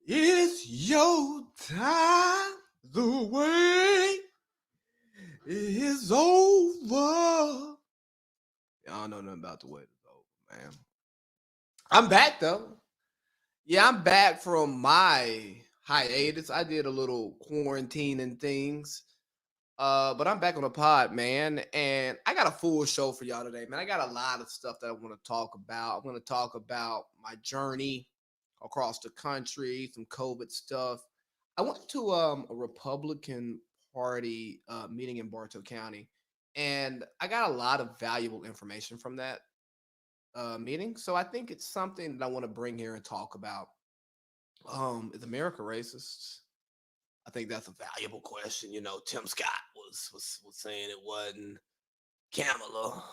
It's your time. The wait is over. Y'all know nothing about the wait is over, man. I'm back though. Yeah, I'm back from my hiatus. I did a little quarantine and things. But I'm back on the pod, man, and I got a full show for y'all today, man. I got a lot of stuff that I want to talk about. I'm going to talk about my journey across the country, some COVID stuff. I went to a Republican Party meeting in Bartow County, and I got a lot of valuable information from that meeting. So I think it's something that I want to bring here and talk about. Is America racist? I think that's a valuable question. You know, Tim Scott was saying it wasn't. Kamala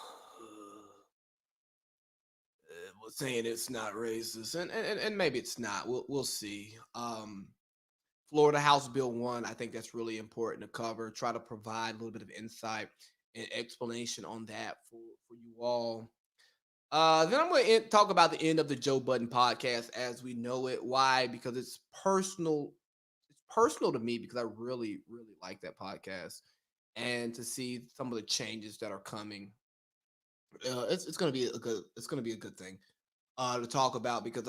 was saying it's not racist, and maybe it's not. We'll see. Florida House Bill 1, I think that's really important to cover. Try to provide a little bit of insight and explanation on that for you all. Then I'm going to talk about the end of the Joe Budden podcast as we know it. Why? Because it's personal. It's personal to me because I really, really like that podcast, and to see some of the changes that are coming. It's going to be a good thing to talk about because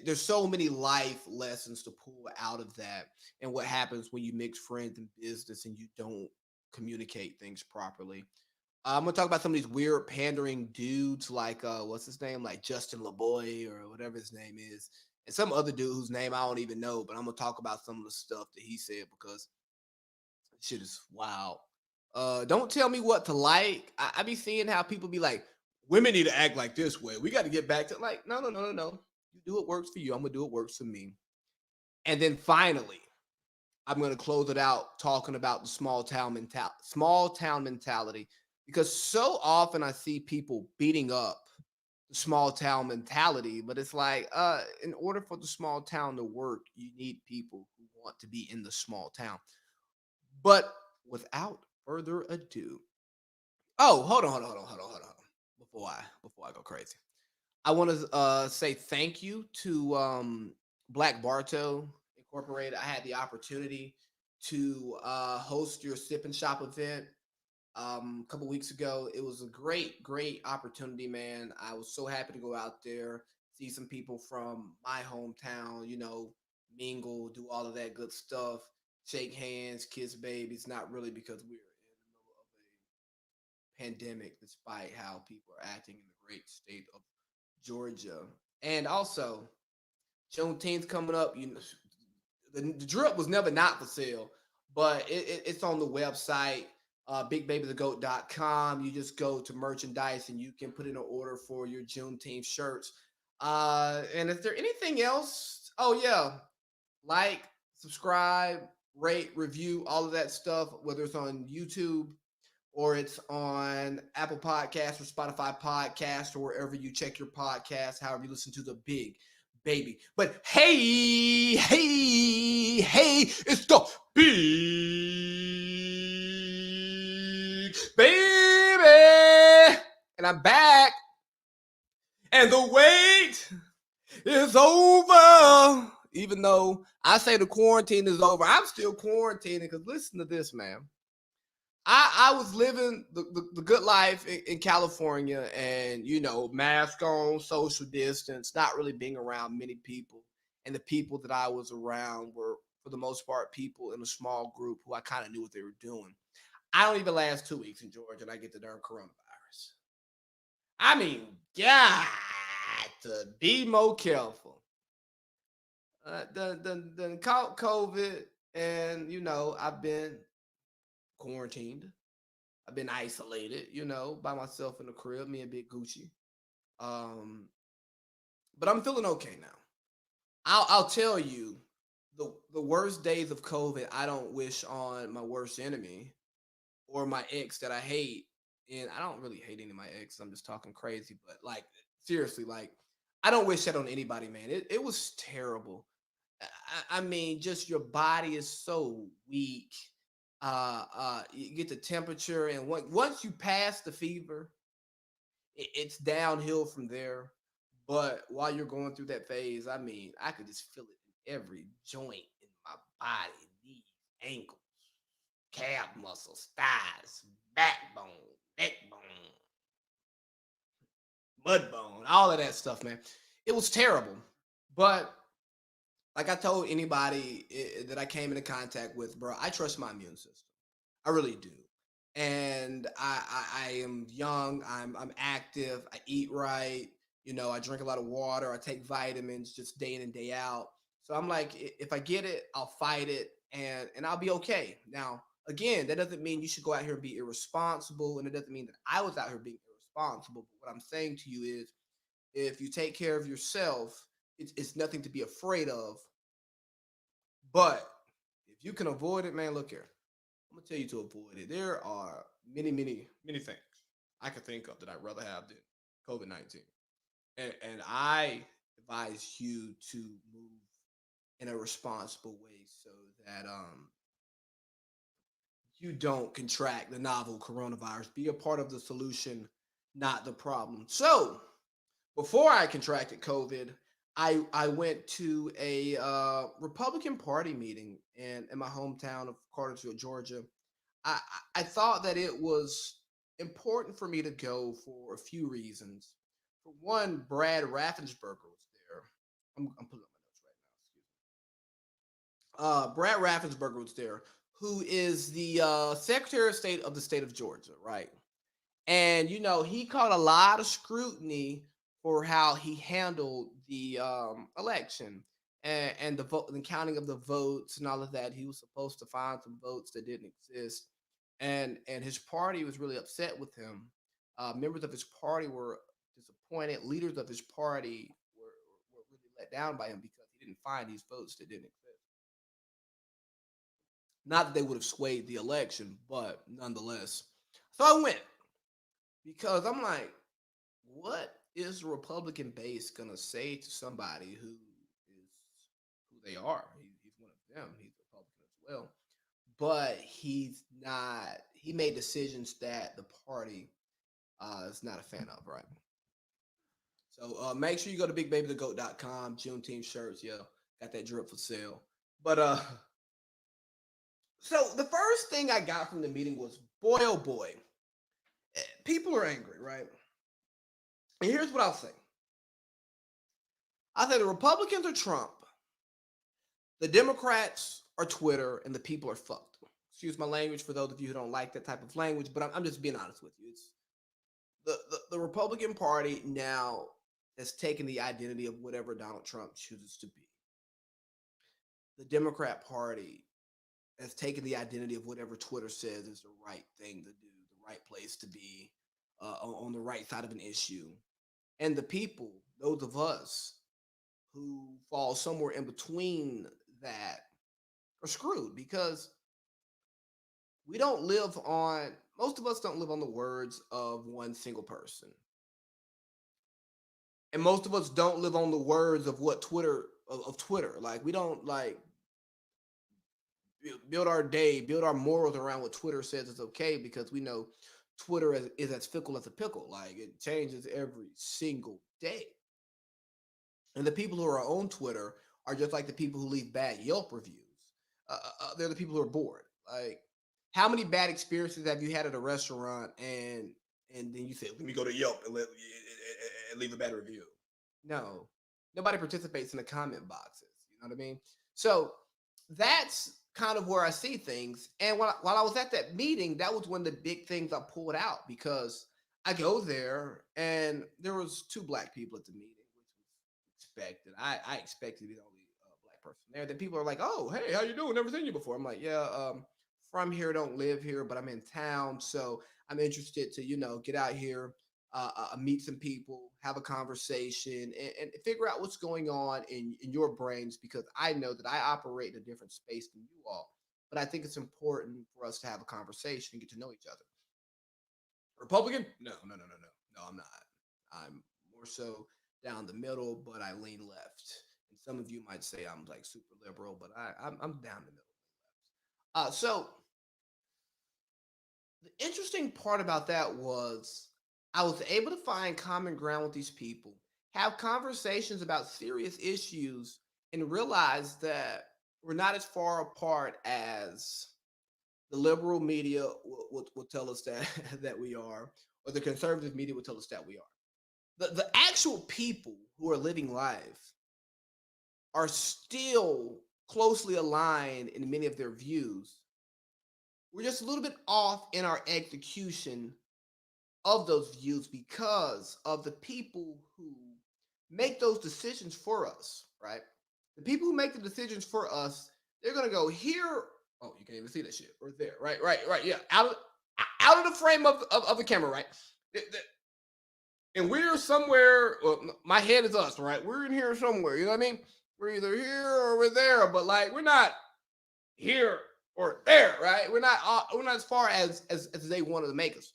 there's so many life lessons to pull out of that, and what happens when you mix friends and business and you don't communicate things properly. I'm gonna talk about some of these weird pandering dudes, like what's his name, like Justin LeBoy or whatever his name is, and some other dude whose name I don't even know. But I'm gonna talk about some of the stuff that he said because shit is wild. Don't tell me what to like. I be seeing how people be like, women need to act like this way. We got to get back to like, no, no, no, no, no. You do what works for you. I'm gonna do what works for me. And then finally, I'm gonna close it out talking about the small town mentality, because so often I see people beating up the small town mentality, but it's like, in order for the small town to work, you need people who want to be in the small town. But without further ado, oh, hold on. Before I go crazy, I want to say thank you to Black Bartow Incorporated. I had the opportunity to host your Sip and Shop event a couple weeks ago. It was a great opportunity, man. I was so happy to go out there, see some people from my hometown, you know, mingle, do all of that good stuff, shake hands, kiss babies. Not really, because we're in the middle of a pandemic, despite how people are acting in the great state of Georgia. And also, Juneteenth's coming up. You know, the drip was never not for sale, but it's on the website, bigbabythegoat.com. You just go to merchandise and you can put in an order for your Juneteenth shirts. And is there anything else? Oh, yeah. Like, subscribe, rate, review, all of that stuff, whether it's on YouTube or it's on Apple Podcasts or Spotify Podcast or wherever you check your podcast, however you listen to the big baby. But hey, it's the big baby. And I'm back. And the wait is over. Even though I say the quarantine is over, I'm still quarantining because listen to this, man. I was living the good life in California, and you know, mask on, social distance, not really being around many people. And the people that I was around were, for the most part, people in a small group who I kind of knew what they were doing. I don't even last 2 weeks in Georgia, and I get the darn coronavirus. I mean, got to be more careful. Done caught COVID, and you know, I've been quarantined. I've been isolated, you know, by myself in the crib, me and Big Gucci. Um, but I'm feeling okay now. I'll tell you, the worst days of COVID, I don't wish on my worst enemy or my ex that I hate. And I don't really hate any of my exes. I'm just talking crazy, but like seriously, like I don't wish that on anybody, man. It was terrible. I mean, just your body is so weak. You get the temperature, and once you pass the fever, it's downhill from there. But while you're going through that phase, I mean, I could just feel it every joint in my body, knees, ankles, calf muscles, thighs, backbone, neck bone, mud bone, all of that stuff, man. It was terrible. But like I told anybody that I came into contact with, bro, I trust my immune system. I really do. And I am young. I'm active. I eat right. You know, I drink a lot of water. I take vitamins just day in and day out. So I'm like, if I get it, I'll fight it, and I'll be okay. Now, again, that doesn't mean you should go out here and be irresponsible, and it doesn't mean that I was out here being irresponsible. But what I'm saying to you is, if you take care of yourself, it's nothing to be afraid of. But if you can avoid it, man, look here. I'm gonna tell you to avoid it. There are many things I could think of that I'd rather have than COVID-19, and I advise you to move in a responsible way so that you don't contract the novel coronavirus. Be a part of the solution, not the problem. So before I contracted COVID, I went to a Republican Party meeting in my hometown of Cartersville, Georgia. I thought that it was important for me to go for a few reasons. For one, Brad Raffensperger was there. I'm pulling up my notes right now. Excuse me. Brad Raffensperger was there, who is the Secretary of State of the state of Georgia, right? And you know, he caught a lot of scrutiny for how he handled the election and the vote, the counting of the votes, and all of that. He was supposed to find some votes that didn't exist, and his party was really upset with him. Members of his party were disappointed. Leaders of his party were really let down by him because he didn't find these votes that didn't exist. Not that they would have swayed the election, but nonetheless. So I went because I'm like, what is the Republican base gonna say to somebody who is who they are? He's one of them. He's Republican as well, but he's not. He made decisions that the party is not a fan of, right? So make sure you go to bigbabythegoat.com. Juneteenth shirts, yeah, got that drip for sale. But so the first thing I got from the meeting was, boy, oh boy, people are angry, right? And here's what I'll say. I say the Republicans are Trump, the Democrats are Twitter, and the people are fucked. Excuse my language for those of you who don't like that type of language, but I'm just being honest with you. It's the Republican Party now has taken the identity of whatever Donald Trump chooses to be. The Democrat Party has taken the identity of whatever Twitter says is the right thing to do, the right place to be, on the right side of an issue. And the people, those of us who fall somewhere in between that, are screwed because we don't live on, most of us don't live on the words of one single person. And most of us don't live on the words of what Twitter, of Twitter. Like, we don't like build our day, build our morals around what Twitter says is okay, because we know Twitter is as fickle as a pickle. Like, it changes every single day. And the people who are on Twitter are just like the people who leave bad Yelp reviews. They're the people who are bored. Like, how many bad experiences have you had at a restaurant, and then you say, "Let me go to Yelp and leave a bad review"? No, nobody participates in the comment boxes. You know what I mean? So that's kind of where I see things. And while I was at that meeting, that was one of the big things I pulled out, because I go there and there was two black people at the meeting, which was expected. I expected to be the only black person there. Then people are like, "Oh, hey, how you doing? Never seen you before." I'm like, "Yeah, from here, don't live here, but I'm in town, so I'm interested to get out here, meet some people, have a conversation, and figure out what's going on in your brains, because I know that I operate in a different space than you all. But I think it's important for us to have a conversation and get to know each other." Republican? No, no, no, no, no. No, I'm not. I'm more so down the middle, but I lean left. And some of you might say I'm like super liberal, but I'm down the middle. So the interesting part about that was I was able to find common ground with these people, have conversations about serious issues, and realize that we're not as far apart as the liberal media will tell us that that we are, or the conservative media will tell us that we are. The actual people who are living life are still closely aligned in many of their views. We're just a little bit off in our execution of those views because of the people who make those decisions for us, right? The people who make the decisions for us, they're gonna go here. Oh, you can't even see that shit. Or there, right, right, right. Yeah, out of the frame of the camera, right? And we're somewhere. Well, my head is us, right? We're in here somewhere. You know what I mean? We're either here or we're there, but like we're not here or there, right? We're not as far as they wanted to make us.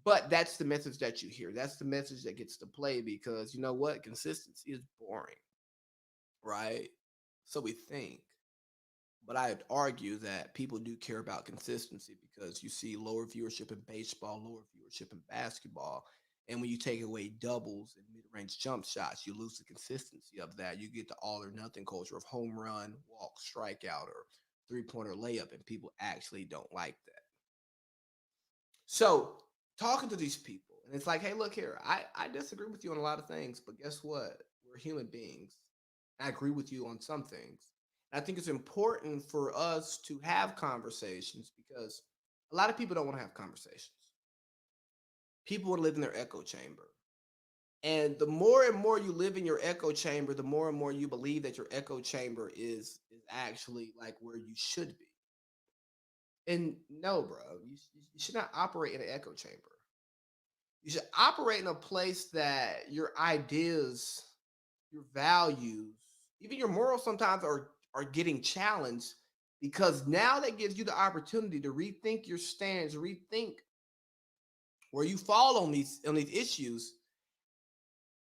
But that's the message that you hear. That's the message that gets to play because you know what? Consistency is boring, right? So we think. But I'd argue that people do care about consistency because you see lower viewership in baseball, lower viewership in basketball. And when you take away doubles and mid range jump shots, you lose the consistency of that. You get the all or nothing culture of home run, walk, strikeout, or 3-pointer layup. And people actually don't like that. So talking to these people, and it's like, hey, look here, I disagree with you on a lot of things, but guess what? We're human beings. I agree with you on some things. And I think it's important for us to have conversations because a lot of people don't want to have conversations. People want to live in their echo chamber. And the more and more you live in your echo chamber, the more and more you believe that your echo chamber is actually like where you should be. And no, bro, you should not operate in an echo chamber. You should operate in a place that your ideas, your values, even your morals sometimes are getting challenged because now that gives you the opportunity to rethink your stance, rethink where you fall on these issues,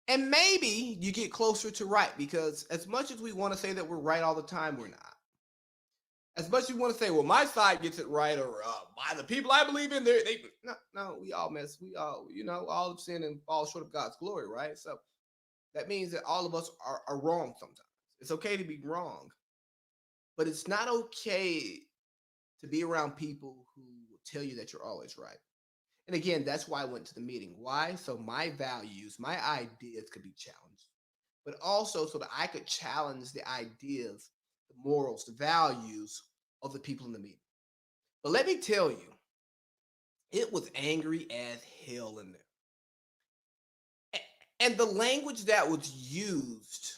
and maybe you get closer to right because as much as we want to say that we're right all the time, we're not. As much as you want to say, well, my side gets it right, or by the people I believe in, they no, we all mess, we all, all have sinned and fall short of God's glory, right? So that means that all of us are wrong sometimes. It's okay to be wrong, but it's not okay to be around people who will tell you that you're always right. And again, that's why I went to the meeting. Why? So my values, my ideas could be challenged, but also so that I could challenge the ideas, the morals, the values of the people in the meeting. But let me tell you, it was angry as hell in there. And the language that was used,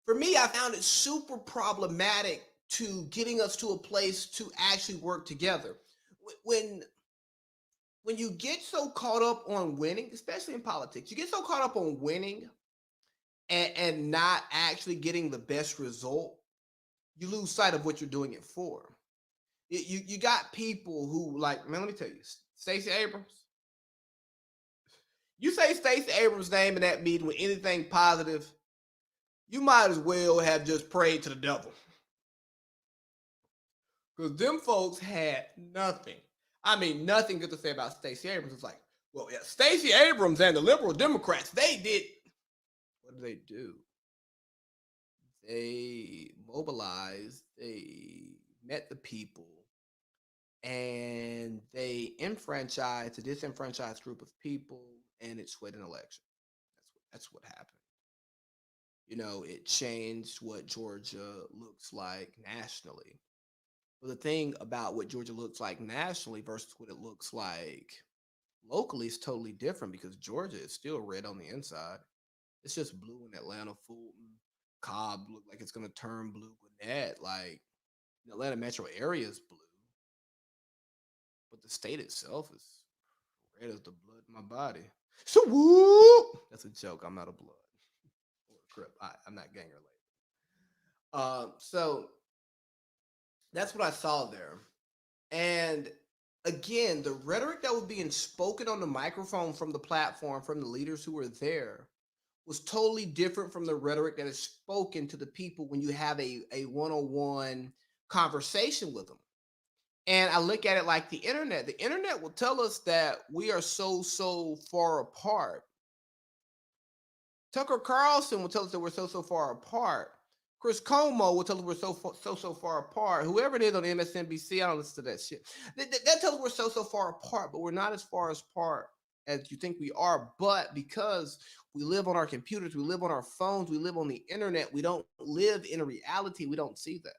for me, I found it super problematic to getting us to a place to actually work together. When when you get so caught up on winning, especially in politics, you get so caught up on winning and not actually getting the best result, you lose sight of what you're doing it for. You got people who like, man, let me tell you, Stacey Abrams. You say Stacey Abrams' name in that meeting with anything positive, you might as well have just prayed to the devil. Because them folks had nothing. I mean, nothing good to say about Stacey Abrams. It's like, well, yeah, Stacey Abrams and the liberal Democrats, they did. What did they do? They mobilized, they met the people, and they enfranchised a disenfranchised group of people, and it swayed an election. That's what happened. It changed what Georgia looks like nationally. But the thing about what Georgia looks like nationally versus what it looks like locally is totally different because Georgia is still red on the inside. It's just blue in Atlanta, Fulton, Cobb look like it's gonna turn blue. Gwinnett, like the Atlanta metro area is blue, but the state itself is red as the blood in my body. So whoop! That's a joke. I'm not a blood or a crip. I'm not gang related. So that's what I saw there. And again, the rhetoric that was being spoken on the microphone from the platform, from the leaders who were there, was totally different from the rhetoric that is spoken to the people when you have a one-on-one conversation with them. And I look at it like the internet. The internet will tell us that we are so far apart. Tucker Carlson will tell us that we're so far apart. Chris Como will tell us we're so far apart. Whoever it is on MSNBC, I don't listen to that shit. That tells us we're so far apart, but we're not as far apart as you think we are. But because we live on our computers, we live on our phones, we live on the internet, we don't live in a reality. We don't see that.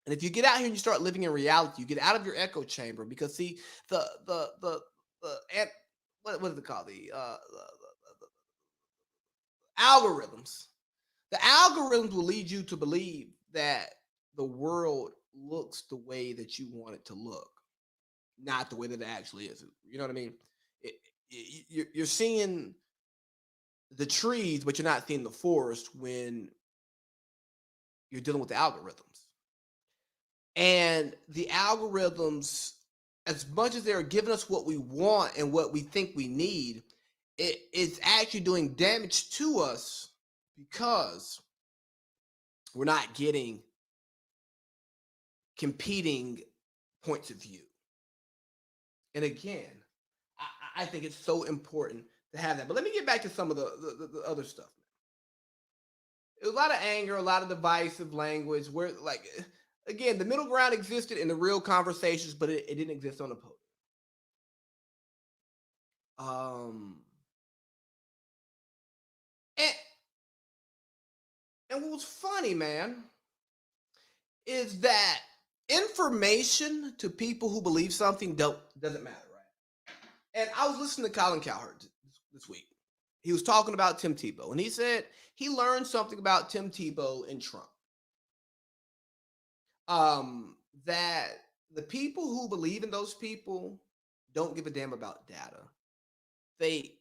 And if you get out here and you start living in reality, you get out of your echo chamber because see the what is it called the algorithms. The algorithms will lead you to believe that the world looks the way that you want it to look, not the way that it actually is. You know what I mean? You're seeing the trees, but you're not seeing the forest when you're dealing with the algorithms. And the algorithms, as much as they're giving us what we want and what we think we need, it's actually doing damage to us because we're not getting competing points of view. And again, I think it's so important to have that. But let me get back to some of the other stuff. There was a lot of anger, a lot of divisive language. Where, like, again, the middle ground existed in the real conversations, but it didn't exist on the podium. And and what was funny, man, is that information to people who believe something doesn't matter, right? And I was listening to Colin Cowherd this week. He was talking about Tim Tebow, and he said he learned something about Tim Tebow and Trump. That the people who believe in those people don't give a damn about data. They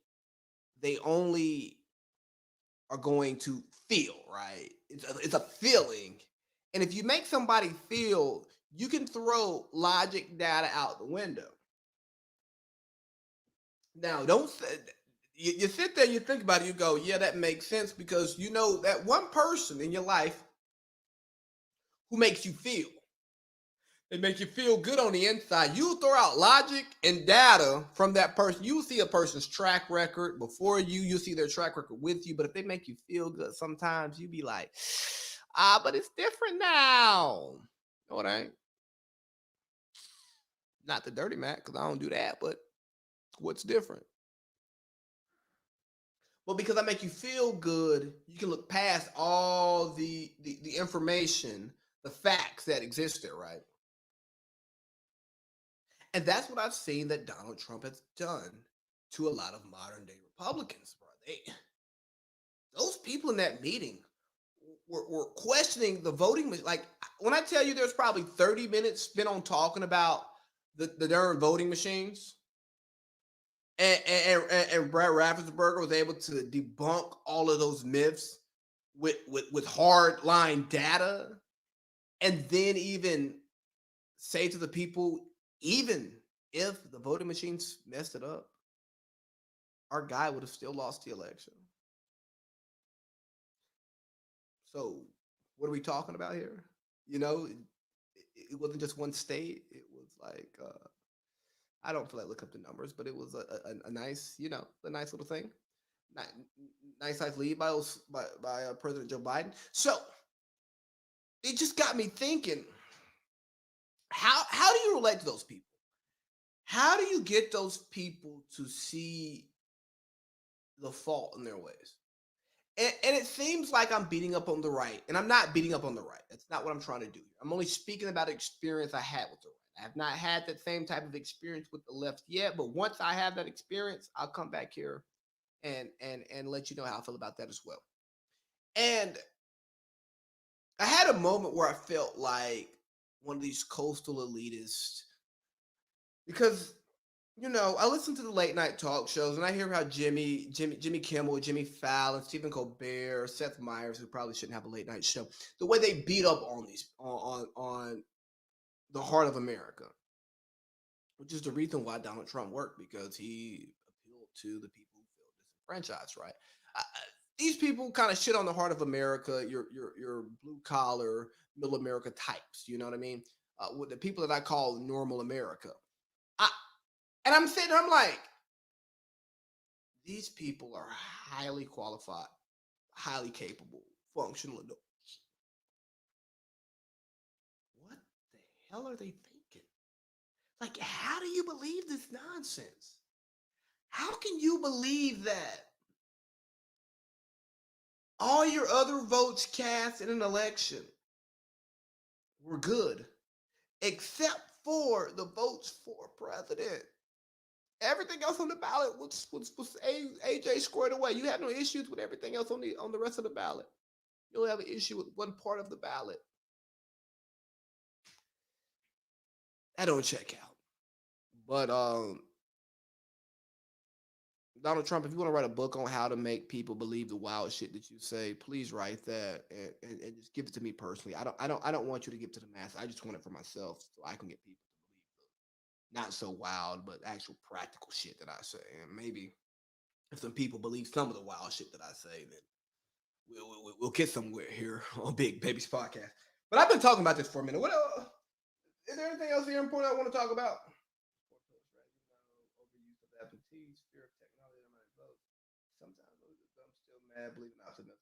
they only are going to feel, right? It's a feeling. And if you make somebody feel, you can throw logic data out the window. Now, don't say, you sit there, you think about it, you go, yeah, that makes sense because you know that one person in your life who makes you feel. It makes you feel good on the inside. You throw out logic and data from that person. You see a person's track record before you see their track record with you. But if they make you feel good, sometimes you be like, but it's different now. No, it ain't. Not the dirty Mac, because I don't do that, but what's different? Well, because I make you feel good, you can look past all the information, the facts that exist there, right? And that's what I've seen that Donald Trump has done to a lot of modern day Republicans, bro. Those people in that meeting were questioning the voting. Like when I tell you, there's probably 30 minutes spent on talking about the darn voting machines, and Brad Raffensperger was able to debunk all of those myths with hard line data, and then even say to the people, even if the voting machines messed it up, our guy would have still lost the election. So, what are we talking about here? You know, it wasn't just one state. It was like I don't feel like look up the numbers, but it was a nice, a nice little thing. Nice size lead by President Joe Biden. So it just got me thinking: how do you relate to those people? How do you get those people to see the fault in their ways? And it seems like I'm beating up on the right, and I'm not beating up on the right. That's not what I'm trying to do. I'm only speaking about experience I had with the right. I have not had that same type of experience with the left yet, but once I have that experience, I'll come back here and let you know how I feel about that as well. And I had a moment where I felt like one of these coastal elitists because I listen to the late night talk shows and I hear how Jimmy Kimmel, Jimmy Fallon, Stephen Colbert, Seth Meyers, who probably shouldn't have a late night show, the way they beat up on these on the heart of America, which is the reason why Donald Trump worked because he appealed to the people who feel disenfranchised, right? These people kind of shit on the heart of America, your blue collar, middle America types. You know what I mean? With the people that I call normal America. I, and I'm sitting, I'm like, these people are highly qualified, highly capable functional adults. What the hell are they thinking? Like, how do you believe this nonsense? How can you believe that all your other votes cast in an election were good, except for the votes for president? Everything else on the ballot was AJ squared away. You had no issues with everything else on the rest of the ballot. You only have an issue with one part of the ballot. That don't check out. But Donald Trump, if you want to write a book on how to make people believe the wild shit that you say, please write that and just give it to me personally. I don't want you to give it to the mass. I just want it for myself so I can get people to believe the not so wild, but actual practical shit that I say. And maybe if some people believe some of the wild shit that I say, then we'll get somewhere here on Big Baby's podcast. But I've been talking about this for a minute. What is there anything else here important I want to talk about? Overuse of absentees, fear of technology, sometimes I'm still mad believing optimism.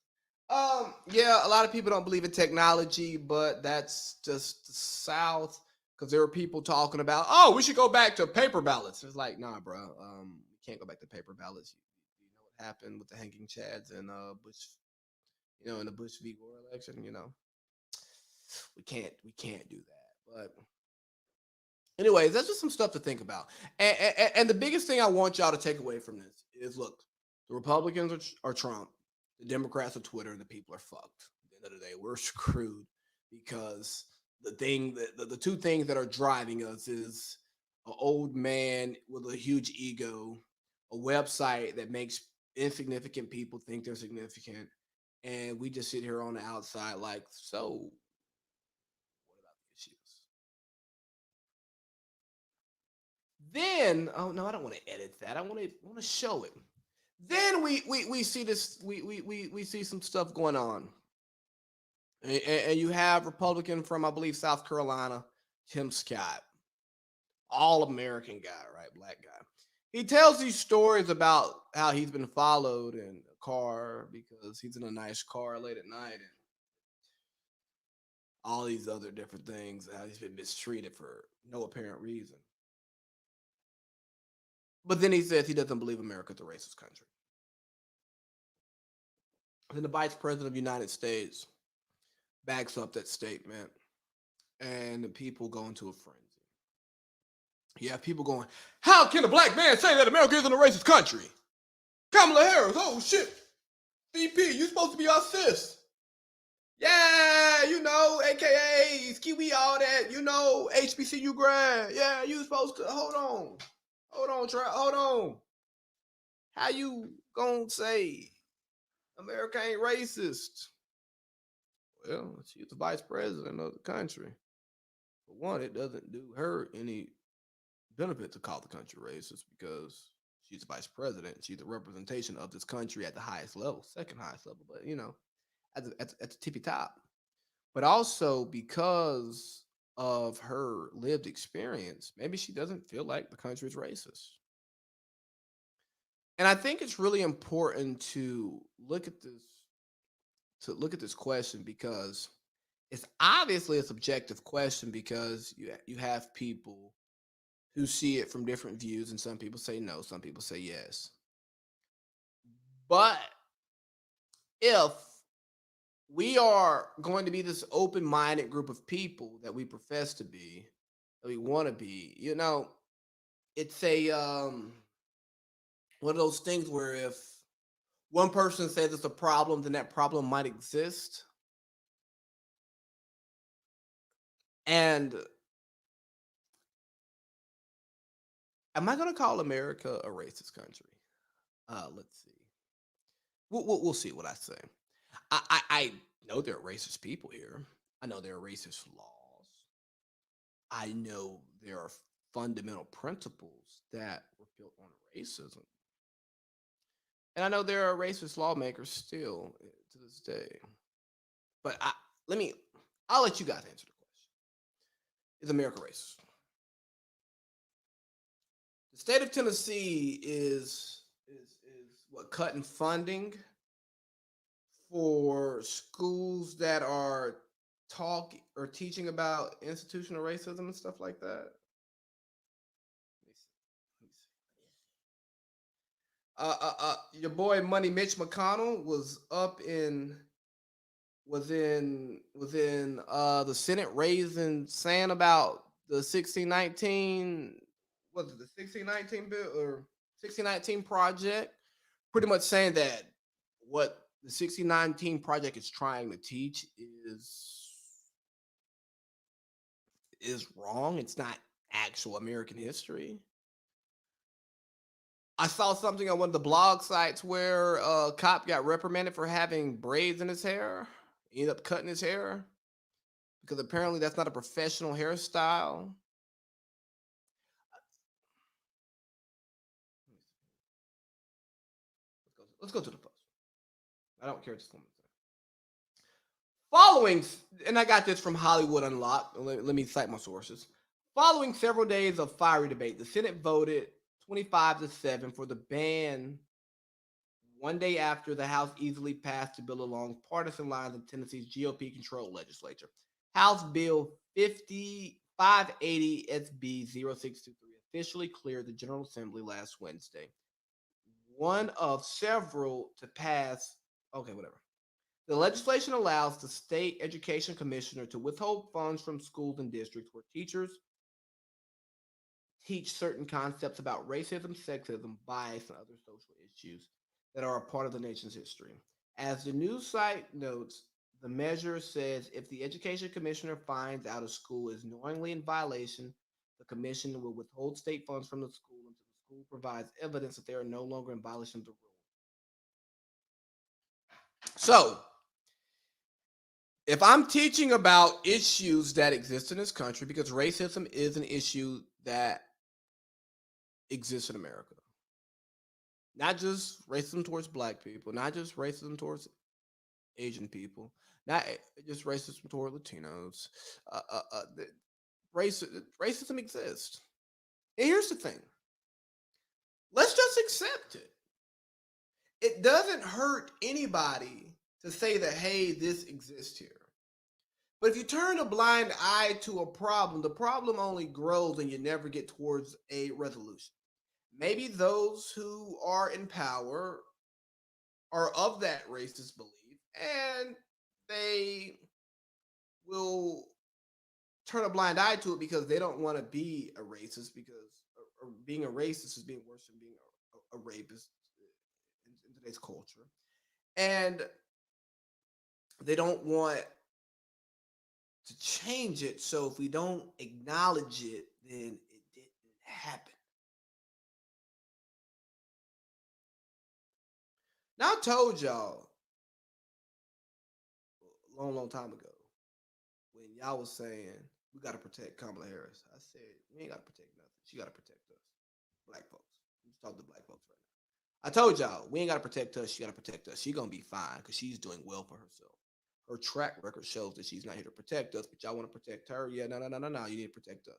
Yeah, a lot of people don't believe in technology, but that's just the South because there were people talking about, oh, we should go back to paper ballots. It's like, nah, bro, we can't go back to paper ballots. You know what happened with the hanging chads and Bush, in the Bush v. Gore election. We can't do that. But anyways, that's just some stuff to think about. And the biggest thing I want y'all to take away from this is, look, the Republicans are Trump, the Democrats are Twitter, and the people are fucked. At the end of the day, we're screwed because the two things that are driving us is an old man with a huge ego, a website that makes insignificant people think they're significant, and we just sit here on the outside like, so what about the issues? Then, oh no, I don't want to edit that. I want to show it. Then we see this. We see some stuff going on, and you have Republican from, I believe, South Carolina, Tim Scott, all American guy, right, black guy. He tells these stories about how he's been followed in a car because he's in a nice car late at night, and all these other different things. How he's been mistreated for no apparent reason. But then he says he doesn't believe America's a racist country. Then the vice president of the United States backs up that statement, and the people go into a frenzy. You have people going, how can a black man say that America isn't a racist country? Kamala Harris, oh shit. VP, you supposed to be our sis. Yeah, AKAs, Kiwi, all that, HBCU grad. Yeah, you supposed to, hold on. Hold on. How you gonna say America ain't racist? Well, she's the vice president of the country. For one, it doesn't do her any benefit to call the country racist because she's the vice president. She's the representation of this country at the highest level, second highest level, but at the tippy top. But also because of her lived experience, maybe she doesn't feel like the country is racist. And I think it's really important to look at this question because it's obviously a subjective question because you have people who see it from different views, and some people say no, some people say yes. But if we are going to be this open-minded group of people that we profess to be, that we want to be, it's a one of those things where if one person says it's a problem, then that problem might exist. And am I going to call America a racist country? Let's see. We'll see what I say. I know there are racist people here. I know there are racist laws. I know there are fundamental principles that were built on racism. And I know there are racist lawmakers still to this day. But I'll let you guys answer the question. Is America racist? The state of Tennessee is what, cutting funding for schools that are talk or teaching about institutional racism and stuff like that. Let me see. Let me see. Your boy Money Mitch McConnell was in the Senate raising saying about the 1619, was it the 1619 bill or 1619 project, pretty much saying that what the 1619 project is trying to teach is wrong. It's not actual American history. I saw something on one of the blog sites where a cop got reprimanded for having braids in his hair. He ended up cutting his hair because apparently that's not a professional hairstyle. Let's go to the post. I don't care what this woman says. Following, and I got this from Hollywood Unlocked. Let me cite my sources. Following several days of fiery debate, the Senate voted 25-7 for the ban one day after the House easily passed the bill along partisan lines in Tennessee's GOP-controlled legislature. House Bill 5580 SB 0623 officially cleared the General Assembly last Wednesday. One of several to pass. Okay, whatever. The legislation allows the state education commissioner to withhold funds from schools and districts where teachers teach certain concepts about racism, sexism, bias, and other social issues that are a part of the nation's history. As the news site notes, the measure says if the education commissioner finds out a school is knowingly in violation, the commission will withhold state funds from the school until the school provides evidence that they are no longer in violation of the rule. So, if I'm teaching about issues that exist in this country, because racism is an issue that exists in America, not just racism towards black people, not just racism towards Asian people, not just racism toward Latinos. Uh, uh, uh, the, racism exists. And here's the thing: let's just accept it. It doesn't hurt anybody to say that, hey, this exists here. But if you turn a blind eye to a problem, the problem only grows and you never get towards a resolution. Maybe those who are in power are of that racist belief and they will turn a blind eye to it because they don't want to be a racist, because or being a racist is being worse than being a rapist in today's culture. And they don't want to change it. So if we don't acknowledge it, then it didn't happen. Now I told y'all a long, long time ago when y'all was saying we got to protect Kamala Harris. I said we ain't got to protect nothing. She got to protect us, black folks. I'm talking to black folks right now. I told y'all we ain't got to protect us. She got to protect us. She gonna be fine because she's doing well for herself. Her track record shows that she's not here to protect us, but y'all want to protect her. Yeah, no, no, no, no, no. You need to protect us.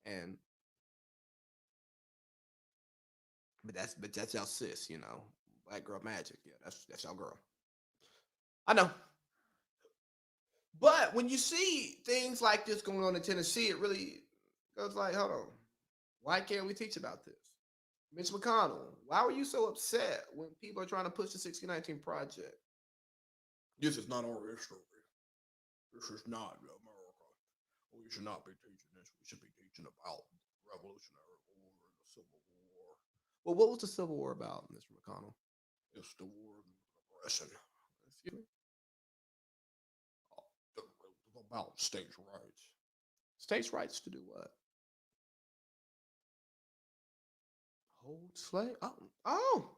And but that's y'all sis, black girl magic. Yeah, that's y'all girl. I know. But when you see things like this going on in Tennessee, it really goes like, hold on, why can't we teach about this? Mitch McConnell, why were you so upset when people are trying to push the 1619 project? This is not our history. This is not America. We should not be teaching this. We should be teaching about Revolutionary War and the Civil War. Well, what was the Civil War about, Mr. McConnell? It's the war of aggression. Excuse me? About states' rights. States' rights to do what? Hold slave? Oh.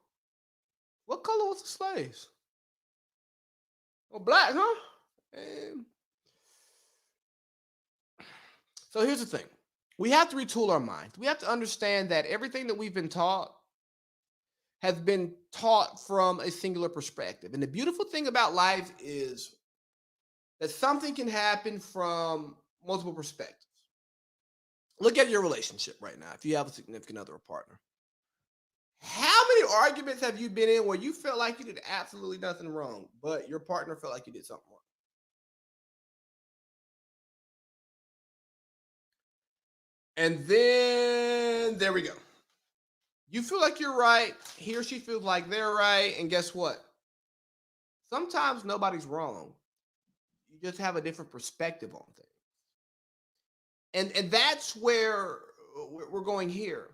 What color was the slaves? Oh, black, huh? And so here's the thing. We have to retool our minds. We have to understand that everything that we've been taught has been taught from a singular perspective. And the beautiful thing about life is that something can happen from multiple perspectives. Look at your relationship right now. If you have a significant other or partner, How many arguments have you been in where you felt like you did absolutely nothing wrong, but your partner felt like you did something wrong? And then there we go. You feel like you're right. He or she feels like they're right. And guess what? Sometimes nobody's wrong. You just have a different perspective on things. And that's where we're going here.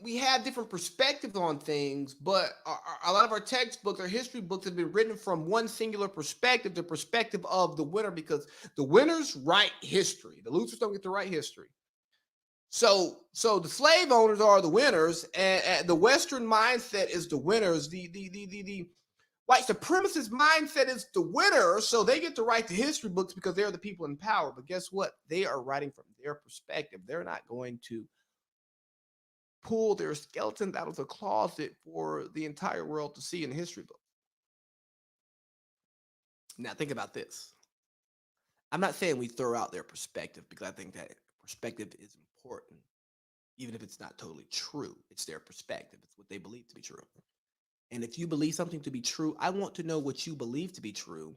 We have different perspectives on things, but a lot of our textbooks, our history books have been written from one singular perspective, the perspective of the winner, because the winners write history. The losers don't get to write history. So the slave owners are the winners, and the Western mindset is the winners. The white supremacist mindset is the winner, so they get to write the history books because they're the people in power. But guess what? They are writing from their perspective. They're not going to pull their skeletons out of the closet for the entire world to see in the history book. Now think about this. I'm not saying we throw out their perspective because I think that perspective is important, even if it's not totally true. It's their perspective. It's what they believe to be true. And if you believe something to be true, I want to know what you believe to be true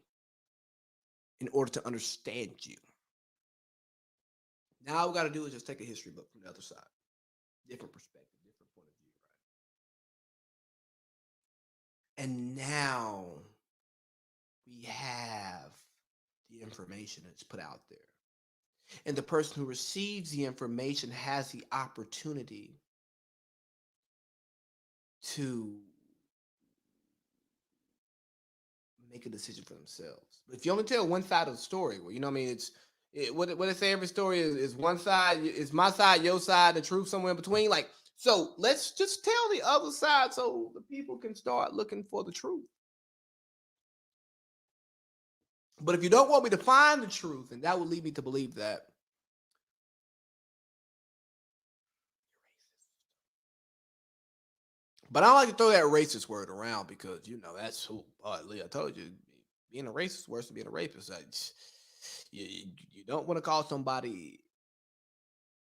in order to understand you. Now all we got to do is just take a history book from the other side. Different perspective, different point of view, right? And now we have the information that's put out there. And the person who receives the information has the opportunity to make a decision for themselves. But if you only tell one side of the story, well, you know what I mean? What they say every story is one side, is my side, your side, the truth somewhere in between. Like, so let's just tell the other side so the people can start looking for the truth. But if you don't want me to find the truth, and that would lead me to believe that but I don't like to throw that racist word around because that's who. Lee, I told you, being a racist is worse than being a rapist. You don't want to call somebody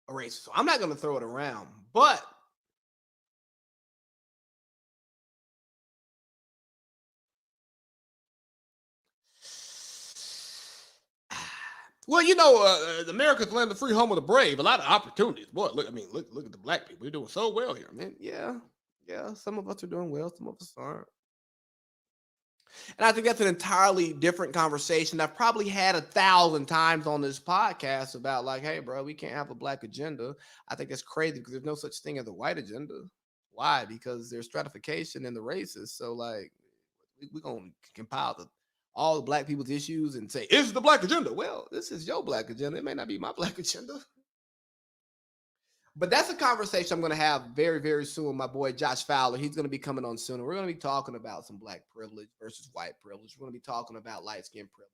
a racist, so I'm not going to throw it around. But well, America's land of the free, home of the brave. A lot of opportunities. Boy, look at the black people. We're doing so well here, man. Yeah. Some of us are doing well. Some of us aren't. And I think that's an entirely different conversation I've probably had 1,000 times on this podcast about like, hey, bro, we can't have a black agenda. I think that's crazy because there's no such thing as a white agenda. Why? Because there's stratification in the races. So like, we're gonna compile all the black people's issues and say it's the black agenda. Well, this is your black agenda. It may not be my black agenda. But that's a conversation I'm going to have very, very soon with my boy Josh Fowler. He's going to be coming on soon. We're going to be talking about some black privilege versus white privilege. We're going to be talking about light skin privilege,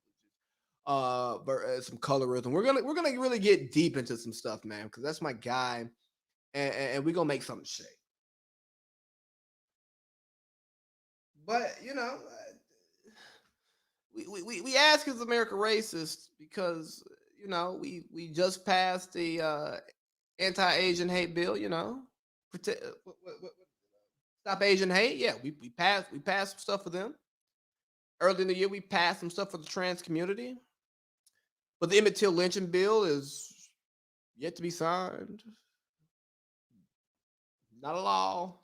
some colorism. We're gonna really get deep into some stuff, man, because that's my guy, and we're gonna make something shake. But we ask is America racist because we just passed the anti-Asian hate bill. Stop Asian hate. Yeah, we passed some stuff for them early in the year. We passed some stuff for the trans community, but the Emmett Till lynching bill is yet to be signed. Not a law.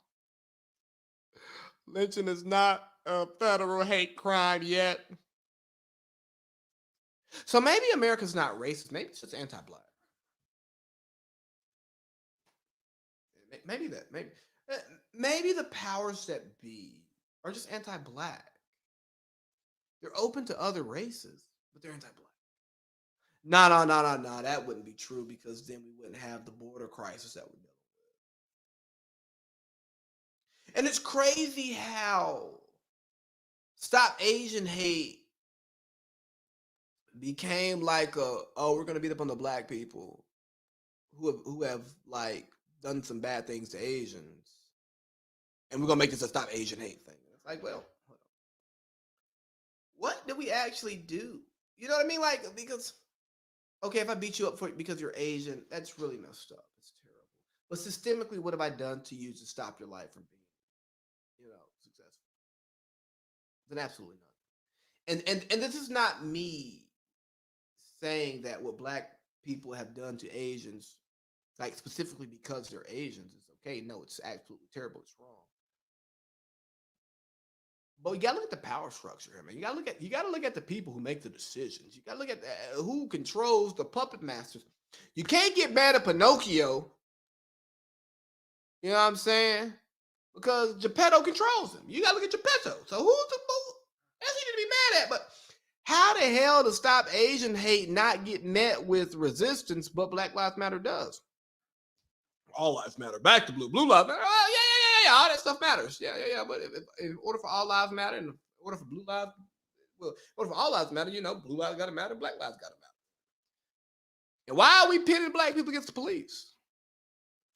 Lynching is not a federal hate crime yet. So maybe America's not racist. Maybe it's just anti-black. Maybe that. Uh, maybe the powers that be are just anti-black. They're open to other races, but they're anti-black. No, no, no, no, no. That wouldn't be true because then we wouldn't have the border crisis that we know. And it's crazy how Stop Asian Hate became like we're gonna beat up on the black people who have like done some bad things to Asians, and we're gonna make this a Stop Asian Hate thing. It's like, well, what did we actually do? You know what I mean? Like, because okay, if I beat you up because you're Asian, that's really messed up. It's terrible. But systemically, what have I done to you to stop your life from being, successful? Then absolutely nothing. And this is not me saying that what black people have done to Asians, like specifically because they're Asians, is okay. No, it's absolutely terrible. It's wrong. But you gotta look at the power structure here, man. You gotta look at the people who make the decisions. You gotta look at who controls the puppet masters. You can't get mad at Pinocchio. You know what I'm saying? Because Geppetto controls him. You gotta look at Geppetto. So that's easy to be mad at. But how the hell to stop Asian hate not get met with resistance, but Black Lives Matter does? All lives matter. Back to blue. Blue lives matter. Oh, yeah. All that stuff matters. Yeah. But in order for all lives matter, and in order for blue lives, well, in order for all lives matter, blue lives gotta matter, black lives gotta matter. And why are we pitting black people against the police?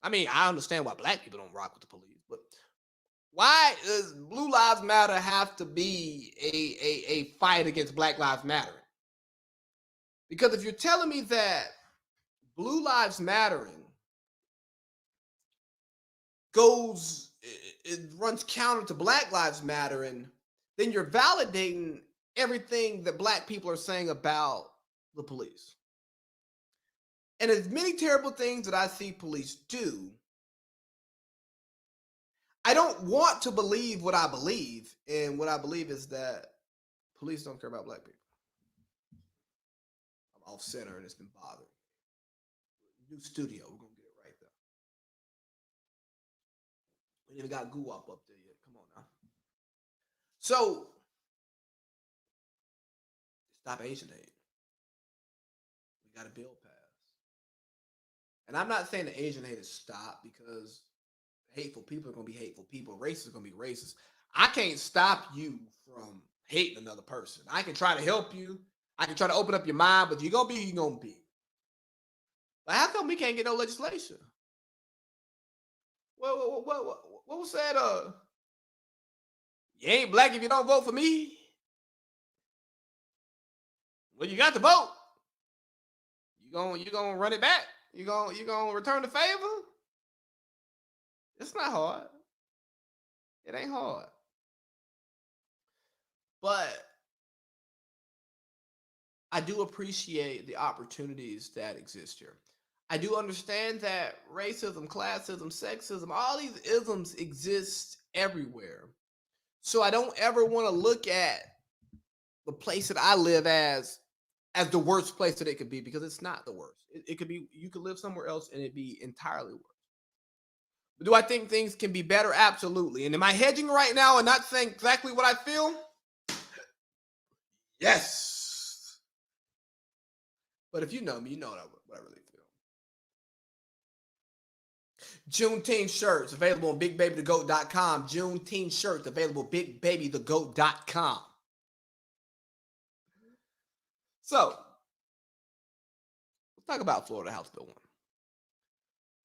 I mean, I understand why black people don't rock with the police, but why does Blue Lives Matter have to be a fight against Black Lives Matter? Because if you're telling me that Blue Lives Mattering it runs counter to Black Lives Mattering, then you're validating everything that black people are saying about the police. And as many terrible things that I see police do, I don't want to believe what I believe. And what I believe is that police don't care about black people. I'm off center and it's been bothering me. New studio, we're gonna get it right though. We even got goo up there yet. Come on now. So stop Asian hate. We got a bill passed. And I'm not saying the Asian hate is stop because hateful people are gonna be hateful people. Racist are gonna be racist. I can't stop you from hating another person. I can try to help you. I can try to open up your mind, but you're gonna be who you're gonna be. But how come we can't get no legislation? What was that? You ain't black if you don't vote for me. Well, you got to vote. You gonna run it back? You gonna return the favor? It's not hard. It ain't hard. But I do appreciate the opportunities that exist here. I do understand that racism, classism, sexism, all these isms exist everywhere. So I don't ever want to look at the place that I live as the worst place that it could be because it's not the worst. It could be you could live somewhere else and it'd be entirely worse. But do I think things can be better? Absolutely. And am I hedging right now and not saying exactly what I feel? Yes. But if you know me, you know what I really feel. Juneteenth shirts available on BigBabyTheGoat.com. Juneteenth shirts available BigBabyTheGoat.com. So, let's talk about Florida House Bill 1.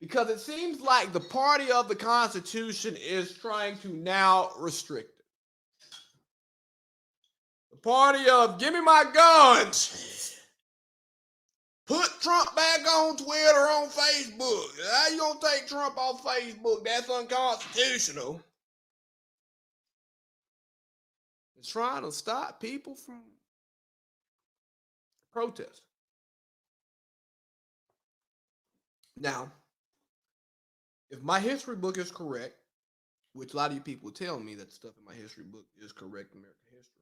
Because it seems like the party of the Constitution is trying to now restrict it. The party of give me my guns. Put Trump back on Twitter, on Facebook. How you gonna take Trump off Facebook? That's unconstitutional. It's trying to stop people from protesting. Now, if my history book is correct, which a lot of you people tell me that stuff in my history book is correct American history.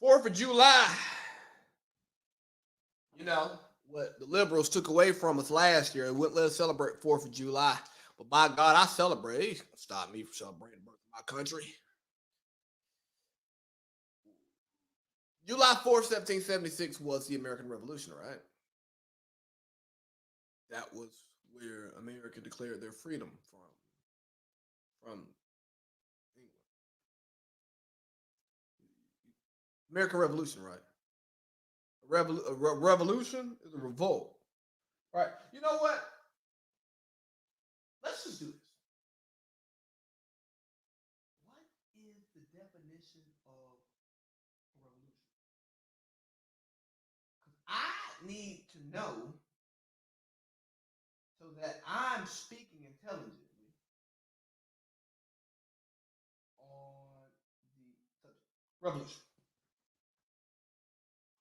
4th of July, what the liberals took away from us last year. It wouldn't let us celebrate 4th of July. But by God, I celebrate. They can't stop me from celebrating the birth of my country. July 4th, 1776 was the American Revolution, right? That was where America declared their freedom from England. American Revolution, right? A revolution is a revolt, right? You know what? Let's just do this. What is the definition of a revolution? I need to know that I'm speaking intelligently on the subject. Revolution.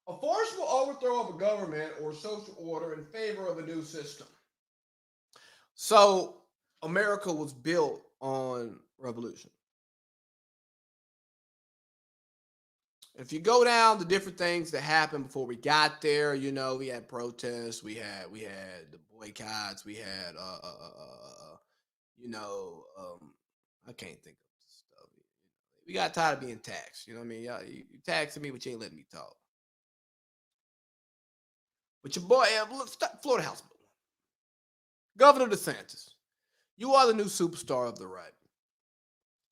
A forceful overthrow of a government or social order in favor of a new system. So, America was built on revolution. If you go down the different things that happened before we got there, we had protests, we had the boycotts, we had you know, I can't think of stuff. We got tired of being taxed. You know what I mean? Y'all, you taxing me, but you ain't letting me talk. But your boy, Florida House Bill, Governor DeSantis, you are the new superstar of the right.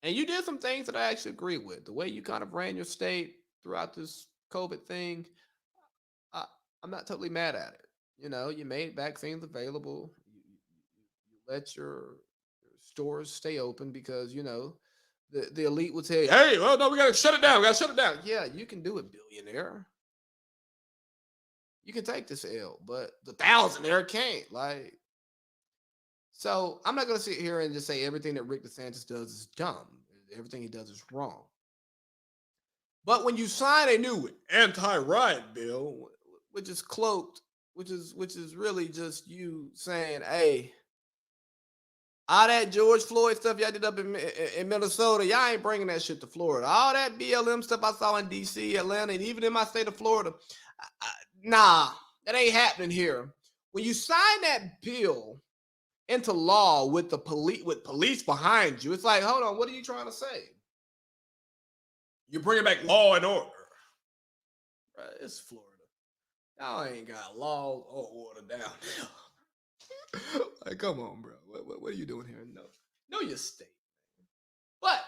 And you did some things that I actually agree with. The way you kind of ran your state throughout this COVID thing, I, I'm not totally mad at it. You made vaccines available. You let your stores stay open because, the elite would say, hey, well, no, we got to shut it down. We got to shut it down. Yeah, you can do it, billionaire. You can take this L, but the thousandaire can't. So I'm not going to sit here and just say everything that Rick DeSantis does is dumb. Everything he does is wrong. But when you sign a new anti-riot bill, which is cloaked, which is really just you saying, hey, all that George Floyd stuff y'all did up in Minnesota, y'all ain't bringing that shit to Florida. All that BLM stuff I saw in D.C., Atlanta, and even in my state of Florida, nah, that ain't happening here. When you sign that bill into law with police behind you, it's like, hold on, what are you trying to say? You're bringing back law and order. Right, it's Florida. Y'all ain't got law or order down there. Like, come on, bro. What are you doing here? Know your state. But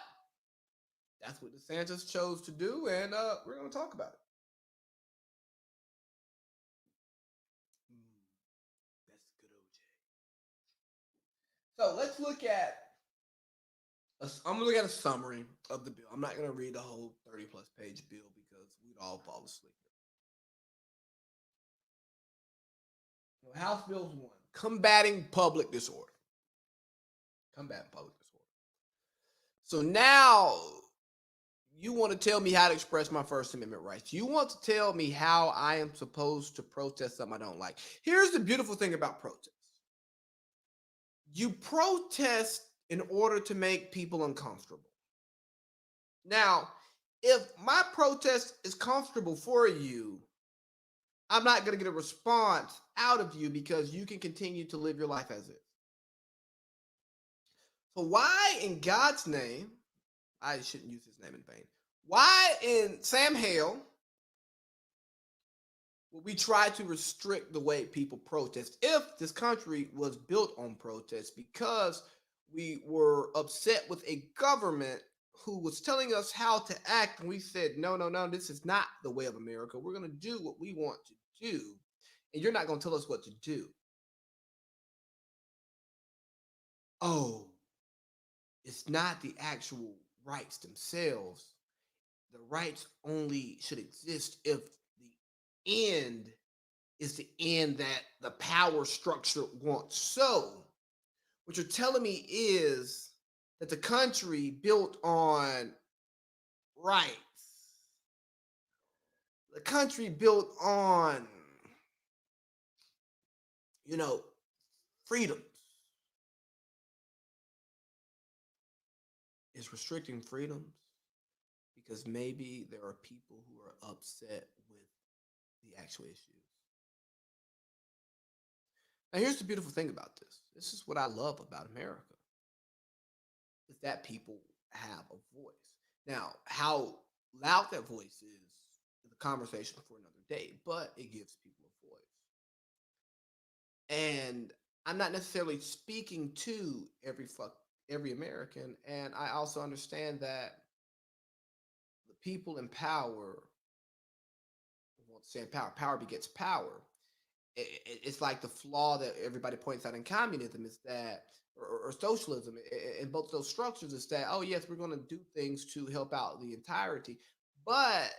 that's what DeSantis chose to do, and we're going to talk about it. That's good, OJ. So let's look at. I'm gonna look at a summary of the bill. I'm not gonna read the whole 30+ page bill because we'd all fall asleep. House Bills 1, combating public disorder. Combating public disorder. So now you want to tell me how to express my First Amendment rights. You want to tell me how I am supposed to protest something I don't like. Here's the beautiful thing about protest. You protest in order to make people uncomfortable. Now, if my protest is comfortable for you, I'm not going to get a response out of you because you can continue to live your life as is. So why in God's name, I shouldn't use his name in vain, why in Sam Hale would we try to restrict the way people protest if this country was built on protest because we were upset with a government who was telling us how to act and we said, no, no, no, this is not the way of America. We're going to do what we want to do and you're not going to tell us what to do. Oh, it's not the actual rights themselves. The rights only should exist if the end is the end that the power structure wants. So, what you're telling me is that the country built on rights, the country built on, freedoms, is restricting freedoms because maybe there are people who are upset with the actual issues. Now, here's the beautiful thing about this. This is what I love about America, is that people have a voice. Now, how loud that voice is a conversation for another day, but it gives people a voice. And I'm not necessarily speaking to every American, and I also understand that the people in power, I won't say power begets power. It's like the flaw that everybody points out in communism is that, or socialism, in both those structures is that, oh yes, we're going to do things to help out the entirety, but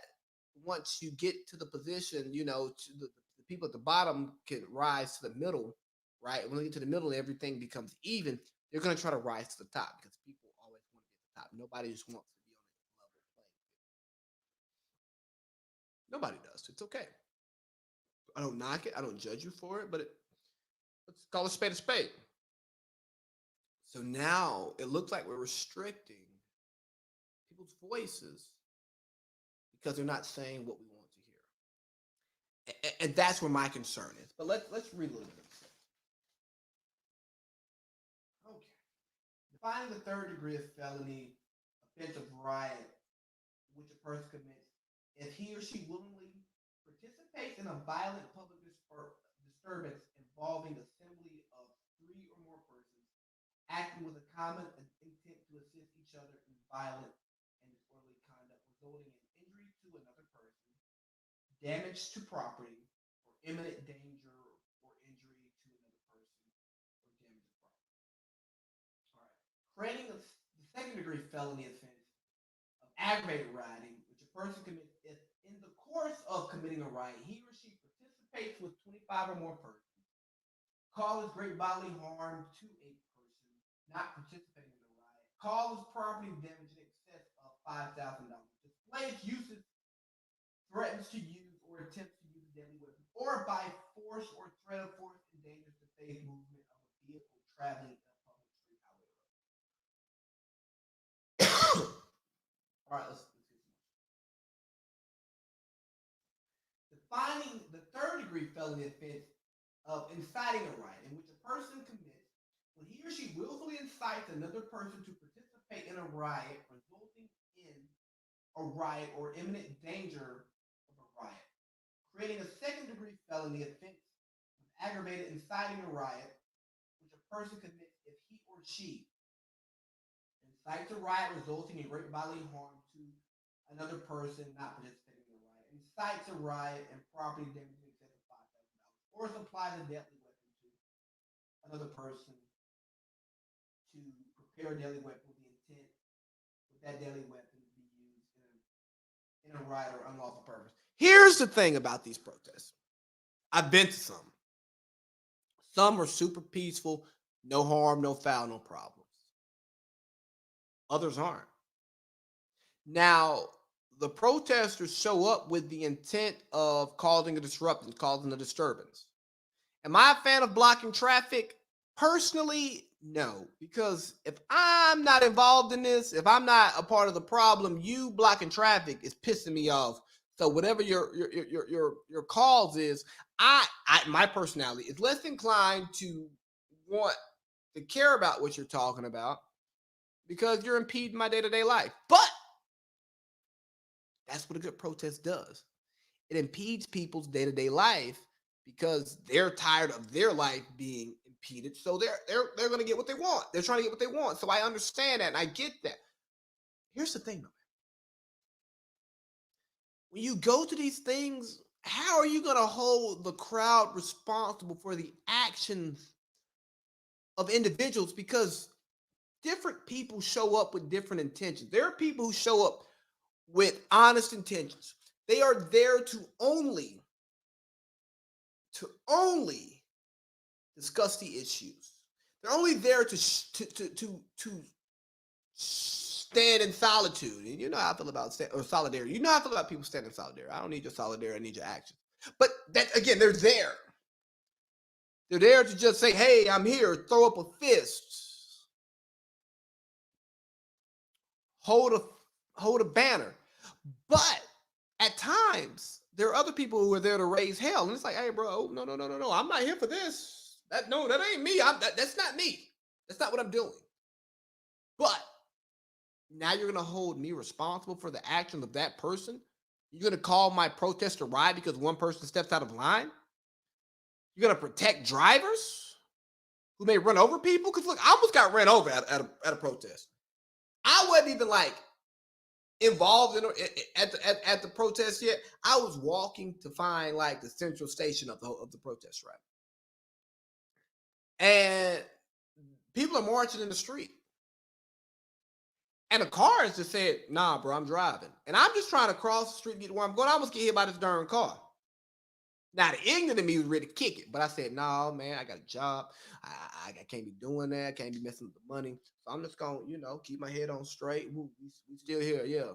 once you get to the position, the people at the bottom can rise to the middle right? When they get to the middle and everything becomes even, they're going to try to rise to the top because people always want to be at the top. Nobody just wants to be on a level playing. Nobody does. It's okay. I don't knock it. I don't judge you for it, but let's call a spade a spade. So now it looks like we're restricting people's voices because they're not saying what we want to hear. And that's where my concern is. But let's read a little bit. Okay. Defining the third degree of felony offense of riot, which a person commits if he or she willingly participates in a violent public disturbance involving assembly of three or more persons acting with a common intent to assist each other in violent and disorderly conduct resulting in injury to another person, damage to property, or imminent danger or injury to another person, or damage to property. All right. Creating the second degree felony offense of aggravated rioting, which a person commits if in the course of committing a riot, he or she participates with 25 or more persons, causes great bodily harm to a person not participating in the riot, causes property damage in excess of $5,000, displays, uses, threatens to use, or attempts to use a deadly weapon, or by force or threat of force endangers the safe movement of a vehicle traveling in a public street, highway, road. All right, let's see. Defining the third degree felony offense of inciting a riot, in which a person commits when he or she willfully incites another person to participate in a riot, resulting in a riot or imminent danger of a riot. Creating a second degree felony offense of aggravated inciting a riot, which a person commits if he or she incites a riot resulting in great bodily harm to another person not participating in the riot, incites a riot and property damage in excess of $5,000, or supplies a deadly weapon to another person to prepare a deadly weapon with the intent with that deadly weapon to be used in a riot or unlawful purpose. Here's the thing about these protests. I've been to some. Some are super peaceful, no harm, no foul, no problems. Others aren't. Now, the protesters show up with the intent of causing a disruption, causing a disturbance. Am I a fan of blocking traffic? Personally, no. Because if I'm not involved in this, if I'm not a part of the problem, you blocking traffic is pissing me off. So whatever your cause is, I my personality is less inclined to want to care about what you're talking about because you're impeding my day-to-day life. But that's what a good protest does. It impedes people's day-to-day life because they're tired of their life being impeded. So they're going to get what they want. They're trying to get what they want. So I understand that and I get that. Here's the thing though. When you go to these things, how are you going to hold the crowd responsible for the actions of individuals? Because different people show up with different intentions. There are people who show up with honest intentions. They are there to only discuss the issues. They're only there to stand in solitude. And you know how I feel about solidarity. You know how I feel about people standing in solidarity. I don't need your solidarity. I need your action. But that again, they're there. They're there to just say, "Hey, I'm here." Throw up a fist. Hold a banner. But at times, there are other people who are there to raise hell. And it's like, hey, bro, no. I'm not here for this. That ain't me. That's not me. That's not what I'm doing. But now you're going to hold me responsible for the actions of that person? You're going to call my protest a riot because one person steps out of line? You're going to protect drivers who may run over people? Because look, I almost got ran over at a protest. I wasn't even like involved at the protest yet. I was walking to find like the central station of the protest, right? And people are marching in the street. And the car has just said, nah, bro, I'm driving. And I'm just trying to cross the street, get to where I'm going. I almost get hit by this darn car. Now the ignorant of me was ready to kick it, but I said, "No, man, I got a job. I can't be doing that. I can't be messing with the money. So I'm just gonna, keep my head on straight. We still here, yeah.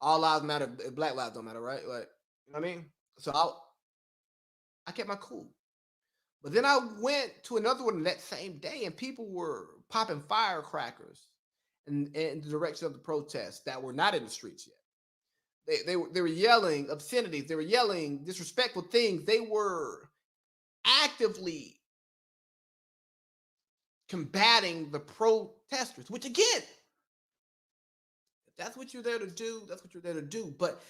All lives matter. Black lives don't matter, right? Like, you know what I mean? So I kept my cool. But then I went to another one that same day, and people were popping firecrackers in the direction of the protests that were not in the streets yet. They were yelling obscenities. They were yelling disrespectful things. They were actively combating the protesters, which again, if that's what you're there to do, that's what you're there to do. But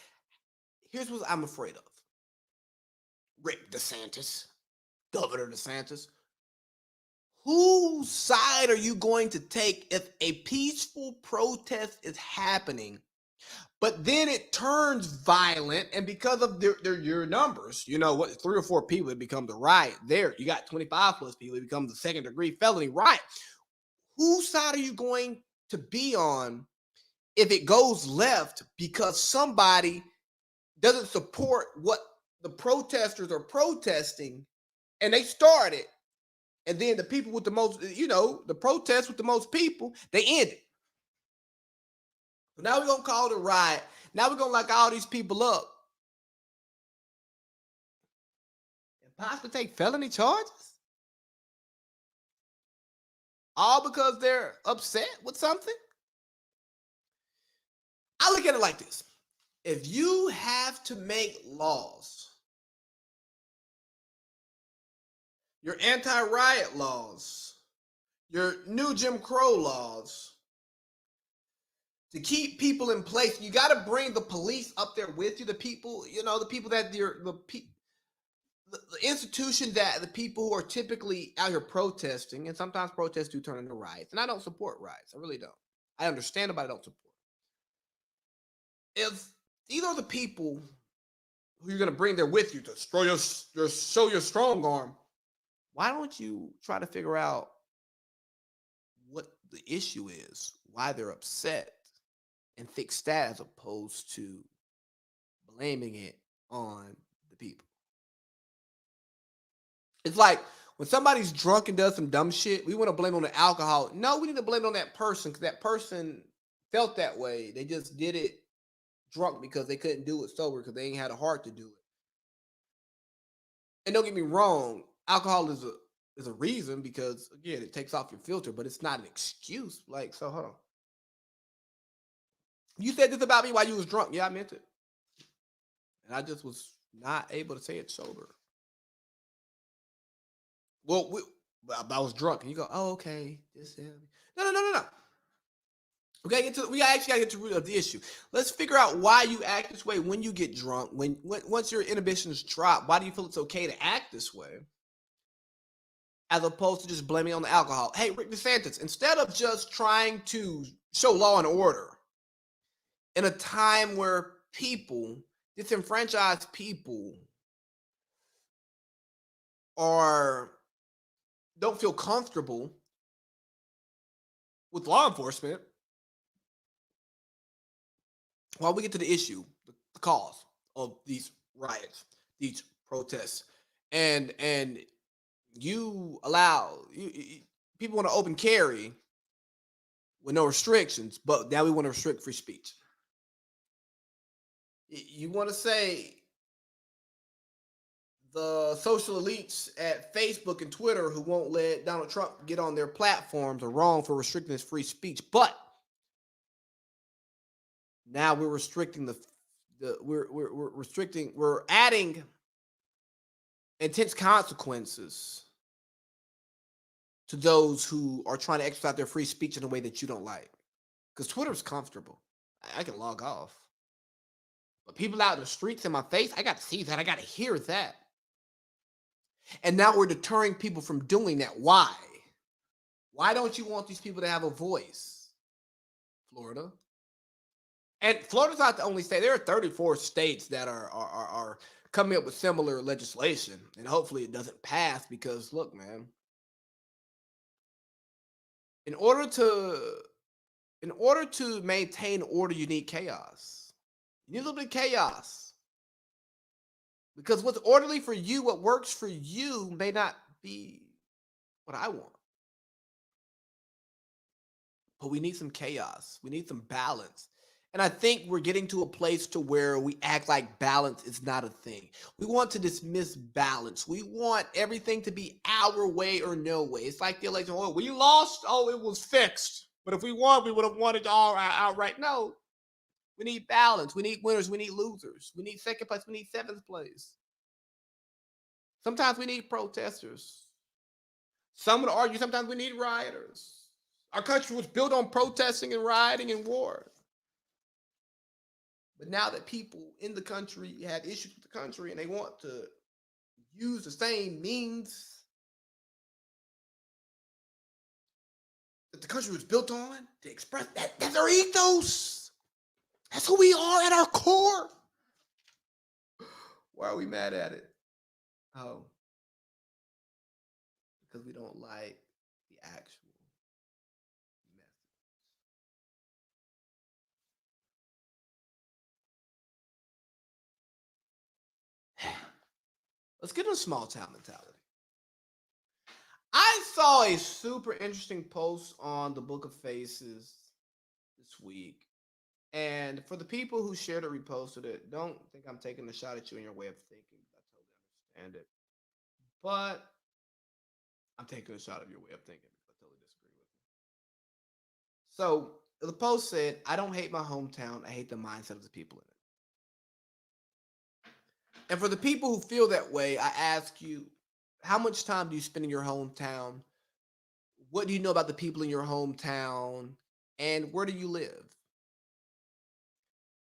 here's what I'm afraid of. Rick DeSantis, Governor DeSantis, whose side are you going to take if a peaceful protest is happening, but then it turns violent, and because of your numbers, what, 3 or 4 people, it becomes a riot. There, you got 25 plus people, it becomes a second-degree felony riot. Whose side are you going to be on if it goes left because somebody doesn't support what the protesters are protesting, and they started, and then the people with the most, the protests with the most people, they end it. So now we're gonna call it a riot. Now we're gonna lock all these people up and possibly take felony charges, all because they're upset with something. I look at it like this: if you have to make laws, your anti-riot laws, your new Jim Crow laws, to keep people in place, you got to bring the police up there with you. The people, the people that the institution that the people who are typically out here protesting, and sometimes protests do turn into riots. And I don't support riots. I really don't. I understand them, but I don't support. If these are the people who you're going to bring there with you to show your strong arm, why don't you try to figure out what the issue is, why they're upset, and fix that as opposed to blaming it on the people? It's like when somebody's drunk and does some dumb shit, we want to blame it on the alcohol. No, we need to blame it on that person because that person felt that way. They just did it drunk because they couldn't do it sober because they ain't had a heart to do it. And don't get me wrong, alcohol is a reason because again, it takes off your filter, but it's not an excuse. Like, so hold on. You said this about me while you was drunk. Yeah, I meant it. And I just was not able to say it sober. Well, I was drunk, and you go, "Oh, okay." No. We actually gotta get to the root of the issue. Let's figure out why you act this way when you get drunk. When once your inhibitions drop, why do you feel it's okay to act this way, as opposed to just blaming on the alcohol? Hey, Rick DeSantis, instead of just trying to show law and order in a time where people, disenfranchised people, don't feel comfortable with law enforcement, while we get to the issue, the cause of these riots, these protests, and you allow people want to open carry with no restrictions, but now we want to restrict free speech. You want to say the social elites at Facebook and Twitter who won't let Donald Trump get on their platforms are wrong for restricting his free speech, but now we're restricting we're adding intense consequences to those who are trying to exercise their free speech in a way that you don't like. Because Twitter's comfortable. I can log off. But people out in the streets in my face, I got to see that. I got to hear that. And now we're deterring people from doing that. Why? Why don't you want these people to have a voice? Florida. And Florida's not the only state. There are 34 states that are coming up with similar legislation. And hopefully it doesn't pass because, look, man, in order to maintain order, you need chaos. You need a little bit of chaos. Because what's orderly for you, what works for you, may not be what I want. But we need some chaos. We need some balance. And I think we're getting to a place to where we act like balance is not a thing. We want to dismiss balance. We want everything to be our way or no way. It's like the election. Oh, we lost. Oh, it was fixed. But if we won, we would have won it all outright. No, we need balance. We need winners. We need losers. We need second place. We need seventh place. Sometimes we need protesters. Some would argue sometimes we need rioters. Our country was built on protesting and rioting and war. But now that people in the country have issues with the country and they want to use the same means that the country was built on to express that's our ethos. That's who we are at our core. Why are we mad at it? Oh, because we don't like the actual message. Let's get into small town mentality. I saw a super interesting post on the Book of Faces this week. And for the people who shared it, reposted it, don't think I'm taking a shot at you and your way of thinking. I totally understand it. But I'm taking a shot at your way of thinking because I totally disagree with you. So the post said, I don't hate my hometown. I hate the mindset of the people in it. And for the people who feel that way, I ask you, how much time do you spend in your hometown? What do you know about the people in your hometown? And where do you live?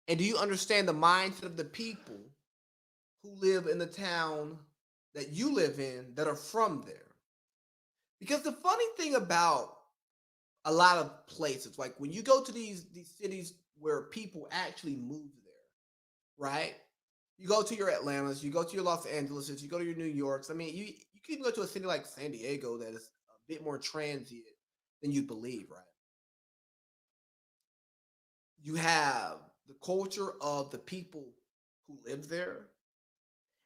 And do you understand the mindset of the people who live in the town that you live in that are from there? Because the funny thing about a lot of places, like when you go to these cities where people actually move there, right? You go to your Atlantas, you go to your Los Angeleses, you go to your New Yorks. I mean, you can even go to a city like San Diego that is a bit more transient than you believe, right? You have the culture of the people who live there,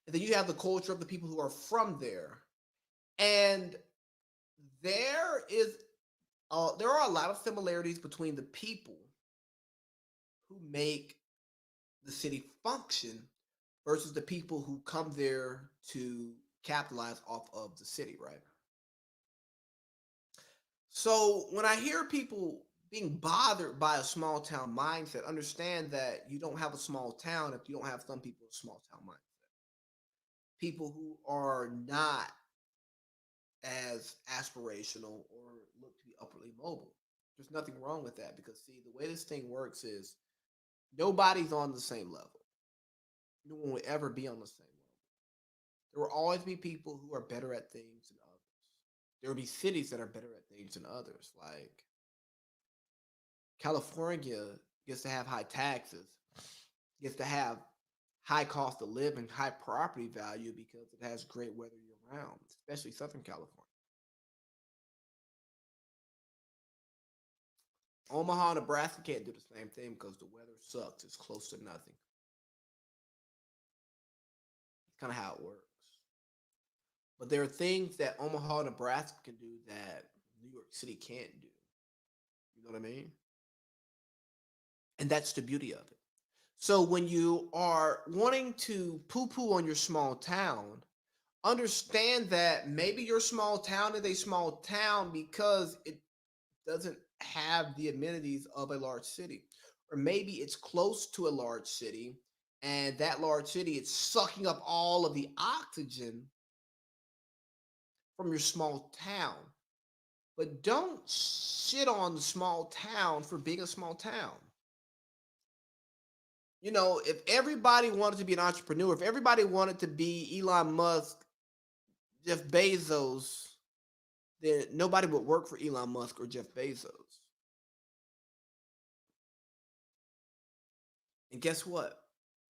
and then you have the culture of the people who are from there. And there is there are a lot of similarities between the people who make the city function versus the people who come there to capitalize off of the city, right? So when I hear people being bothered by a small town mindset, understand that you don't have a small town if you don't have some people with small town mindset. People who are not as aspirational or look to be upwardly mobile. There's nothing wrong with that because see, the way this thing works is nobody's on the same level. No one will ever be on the same level. There will always be people who are better at things than others. There will be cities that are better at things than others. Like California gets to have high taxes, gets to have high cost of living, high property value because it has great weather year round, especially Southern California. Omaha, Nebraska can't do the same thing because the weather sucks. It's close to nothing. It's kind of how it works. But there are things that Omaha, Nebraska can do that New York City can't do. You know what I mean? And that's the beauty of it. So when you are wanting to poo poo on your small town, understand that maybe your small town is a small town because it doesn't have the amenities of a large city. Or maybe it's close to a large city, and that large city is sucking up all of the oxygen from your small town. But don't shit on the small town for being a small town. You know, if everybody wanted to be an entrepreneur, if everybody wanted to be Elon Musk, Jeff Bezos, then nobody would work for Elon Musk or Jeff Bezos. And guess what?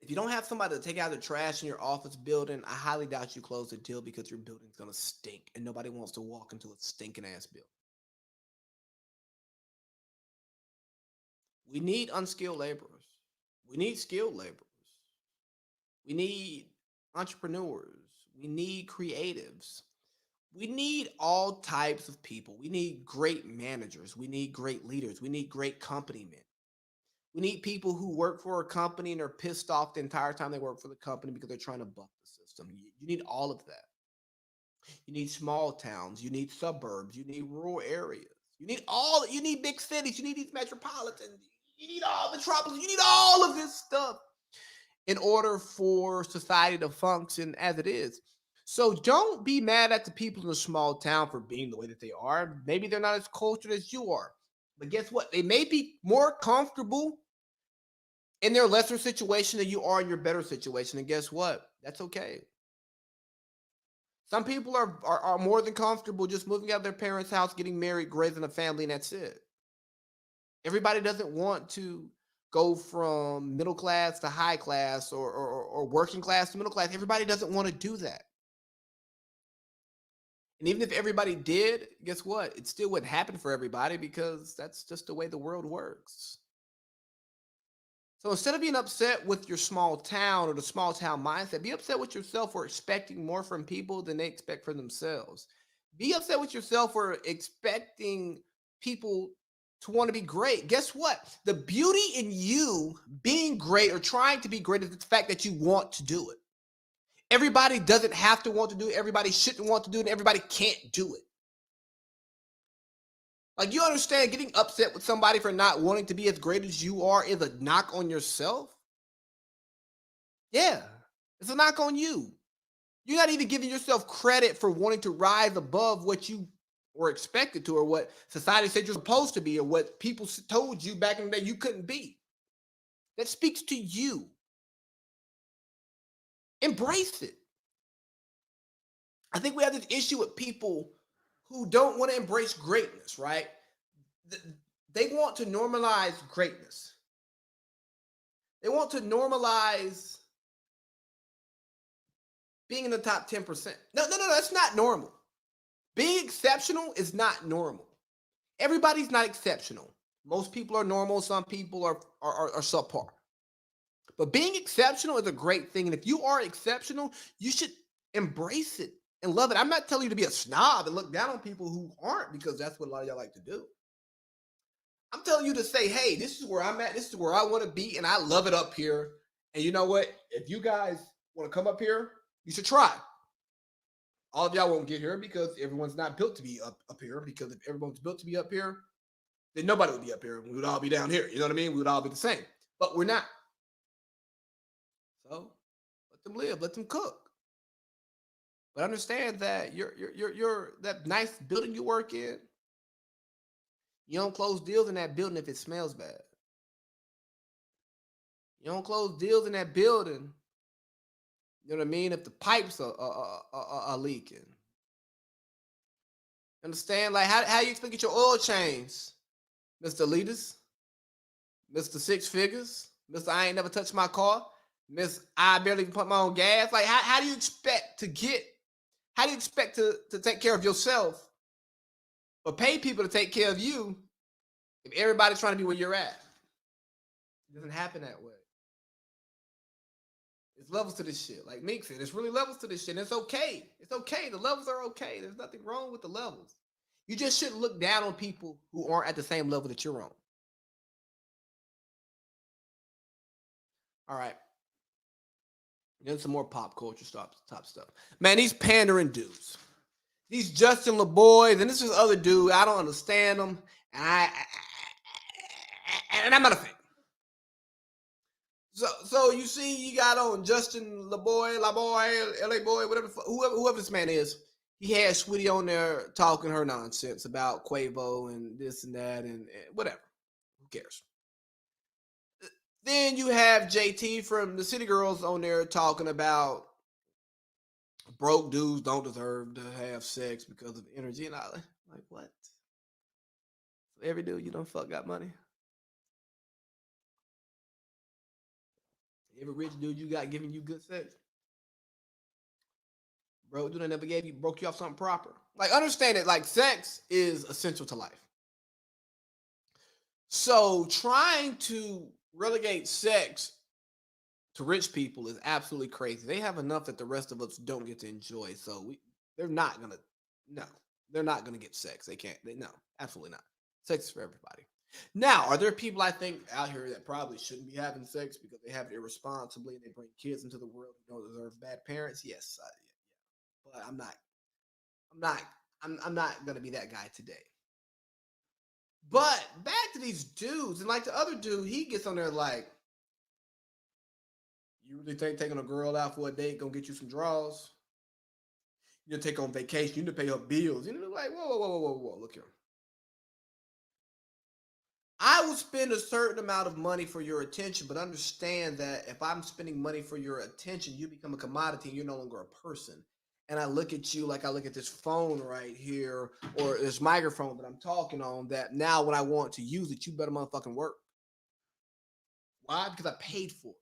If you don't have somebody to take out the trash in your office building, I highly doubt you close the deal because your building's gonna stink and nobody wants to walk into a stinking ass building. We need unskilled laborers. We need skilled laborers. We need entrepreneurs. We need creatives. We need all types of people. We need great managers. We need great leaders. We need great company men. We need people who work for a company and are pissed off the entire time they work for the company because they're trying to buck the system. You need all of that. You need small towns. You need suburbs. You need rural areas. You need big cities. You need these metropolitans. You need all the metropolis. You need all of this stuff in order for society to function as it is. So don't be mad at the people in a small town for being the way that they are. Maybe they're not as cultured as you are. But guess what? They may be more comfortable in their lesser situation than you are in your better situation. And guess what? That's okay. Some people are more than comfortable just moving out of their parents' house, getting married, raising a family, and that's it. Everybody doesn't want to go from middle class to high class or working class to middle class. Everybody doesn't want to do that. And even if everybody did, guess what? It still wouldn't happen for everybody because that's just the way the world works. So instead of being upset with your small town or the small town mindset, be upset with yourself for expecting more from people than they expect from themselves. Be upset with yourself for expecting people to want to be great. Guess what? The beauty in you being great or trying to be great is the fact that you want to do it. Everybody doesn't have to want to do it. Everybody shouldn't want to do it. And everybody can't do it. Like, you understand getting upset with somebody for not wanting to be as great as you are is a knock on yourself? Yeah, it's a knock on you. You're not even giving yourself credit for wanting to rise above what you were expected to, or what society said you're supposed to be, or what people told you back in the day you couldn't be. That speaks to you. Embrace it. I think we have this issue with people who don't want to embrace greatness, right? They want to normalize greatness. They want to normalize being in the top 10%. No, that's not normal. Being exceptional is not normal. Everybody's not exceptional. Most people are normal, some people are subpar. But being exceptional is a great thing. And if you are exceptional, you should embrace it and love it. I'm not telling you to be a snob and look down on people who aren't, because that's what a lot of y'all like to do. I'm telling you to say, hey, this is where I'm at. This is where I want to be. And I love it up here. And you know what? If you guys want to come up here, you should try. All of y'all won't get here because everyone's not built to be up here. Because if everyone's built to be up here, then nobody would be up here. We would all be down here. You know what I mean? We would all be the same. But we're not. So let them live. Let them cook. But understand that you're that nice building you work in. You don't close deals in that building if it smells bad. You don't close deals in that building. You know what I mean? If the pipes are leaking. Understand? Like, how you expect to get your oil change, Mr. Leaders, Mr. Six Figures, Mr. I ain't never touched my car, Miss I barely even put my own gas. Like, how do you expect to take care of yourself or pay people to take care of you if everybody's trying to be where you're at? It doesn't happen that way. It's levels to this shit. Like Meek said, it's really levels to this shit. And it's okay. It's okay. The levels are okay. There's nothing wrong with the levels. You just shouldn't look down on people who aren't at the same level that you're on. All right. Then some more pop culture top stuff. Man, these pandering dudes. These Justin LeBoys, and this is other dude. I don't understand them. And I'm not a fan. So you see, you got on Justin LaBoy, LA Boy, whoever this man is. He had Sweetie on there talking her nonsense about Quavo and this and that and whatever. Who cares? Then you have JT from the City Girls on there talking about broke dudes don't deserve to have sex because of energy and all. Like, what? So every dude you don't fuck got money. Every rich dude you got giving you good sex. Bro, dude, I never broke you off something proper. Like, understand it. Like, sex is essential to life. So trying to relegate sex to rich people is absolutely crazy. They have enough that the rest of us don't get to enjoy. So they're not gonna, no, they're not gonna get sex. They can't. No, absolutely not. Sex is for everybody. Now, are there people I think out here that probably shouldn't be having sex because they have it irresponsibly and they bring kids into the world who don't deserve bad parents? Yes, yeah. But I'm not. I'm not. I'm not gonna be that guy today. But back to these dudes, and like the other dude, he gets on there like, you really think taking a girl out for a date gonna get you some draws? You gonna take on vacation, you need to pay her bills. You know, like, whoa. Look here. I will spend a certain amount of money for your attention, but understand that if I'm spending money for your attention, you become a commodity and you're no longer a person. And I look at you like I look at this phone right here or this microphone that I'm talking on, that now when I want to use it, you better motherfucking work. Why? Because I paid for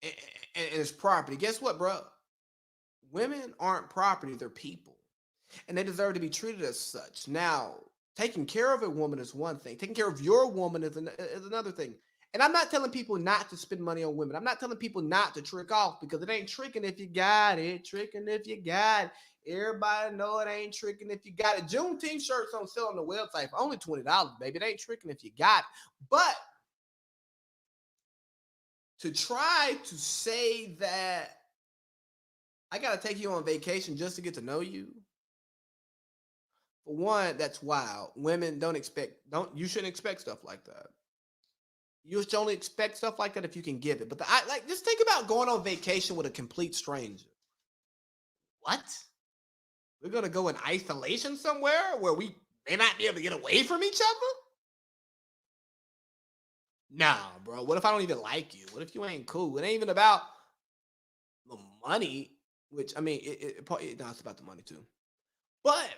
it. And it's property. Guess what, bro? Women aren't property, they're people. And they deserve to be treated as such. Now, taking care of a woman is one thing. Taking care of your woman is another thing. And I'm not telling people not to spend money on women. I'm not telling people not to trick off because it ain't tricking if you got it. Tricking if you got it. Everybody know it ain't tricking if you got it. Juneteenth shirts on sale on the website for only $20, baby. It ain't tricking if you got it. But to try to say that I got to take you on vacation just to get to know you, for one, that's wild. Women don't you shouldn't expect stuff like that. You should only expect stuff like that if you can give it. But I like just think about going on vacation with a complete stranger. What? We're gonna go in isolation somewhere where we may not be able to get away from each other? Nah, bro. What if I don't even like you? What if you ain't cool? It ain't even about the money, which I mean, no, it's about the money too. But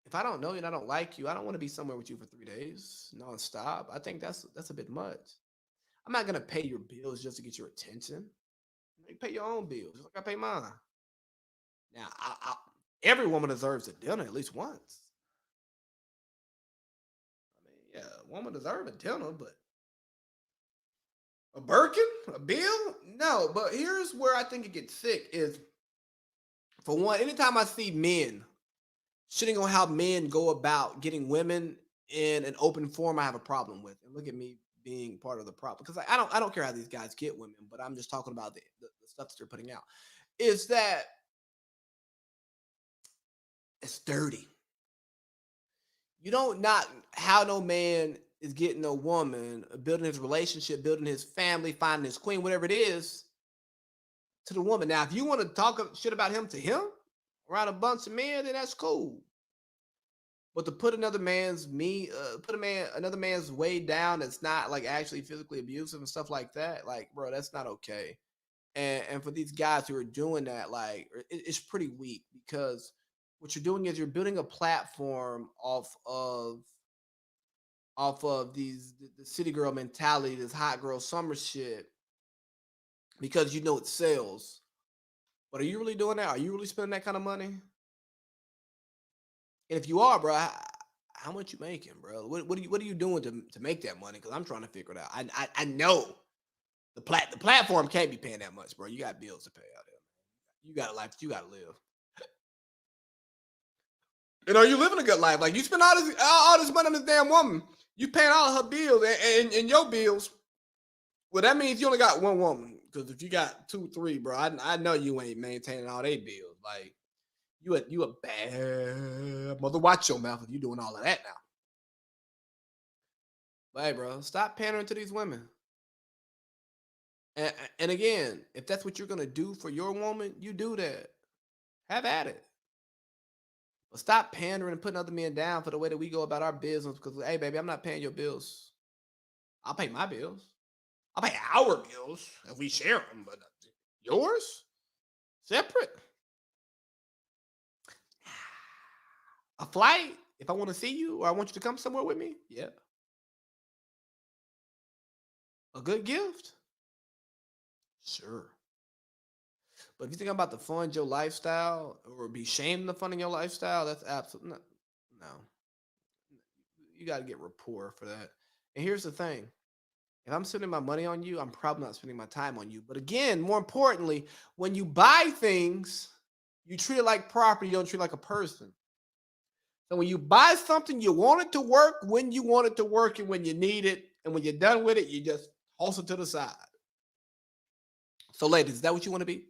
if I don't know you and I don't like you, I don't want to be somewhere with you for 3 days nonstop. I think that's a bit much. I'm not gonna pay your bills just to get your attention. You pay your own bills, just like I pay mine. Now, every woman deserves a dinner at least once. I mean, yeah, a woman deserves a dinner, but a Birkin, a bill, no. But here's where I think it gets sick: is for one, anytime I see men shitting on how men go about getting women in an open forum, I have a problem with. And look at me being part of the problem because I don't care how these guys get women, but I'm just talking about the stuff that they're putting out. Is that it's dirty. You don't not how no man is getting a woman, building his relationship, building his family, finding his queen, whatever it is, to the woman. Now, if you want to talk shit about him to him around a bunch of men, then that's cool. But to put another man's way down that's not like actually physically abusive and stuff like that, like bro, that's not okay. And for these guys who are doing that, like it's pretty weak because what you're doing is you're building a platform off of the city girl mentality, this hot girl summer shit, because you know it sells. But are you really doing that? Are you really spending that kind of money? And if you are, bro, how much you making, bro? What are you doing to make that money? Because I'm trying to figure it out. I know the platform can't be paying that much, bro. You got bills to pay out there. You got a life that you got to live. And are you living a good life? Like you spend all this money on this damn woman. You paying all of her bills and your bills. Well, that means you only got one woman. Because if you got two, three, bro, I know you ain't maintaining all they bills. Like you a bad mother. Watch your mouth if you doing all of that now. But hey, bro, stop pandering to these women. And again, if that's what you're gonna do for your woman, you do that. Have at it. But stop pandering and putting other men down for the way that we go about our business. Because hey, baby, I'm not paying your bills. I'll pay my bills. I'll pay our bills if we share them, but yours separate. A flight, if I want to see you or I want you to come somewhere with me, yeah. A good gift, sure. But if you think I'm about to fund your lifestyle or be shamed into funding your lifestyle, that's absolutely no. You got to get rapport for that. And here's the thing: If I'm spending my money on you, I'm probably not spending my time on you. But again, more importantly, when you buy things, you treat it like property, you don't treat it like a person. So when you buy something, you want it to work when you want it to work and when you need it. And when you're done with it, you just toss it to the side. So, ladies, is that what you want to be?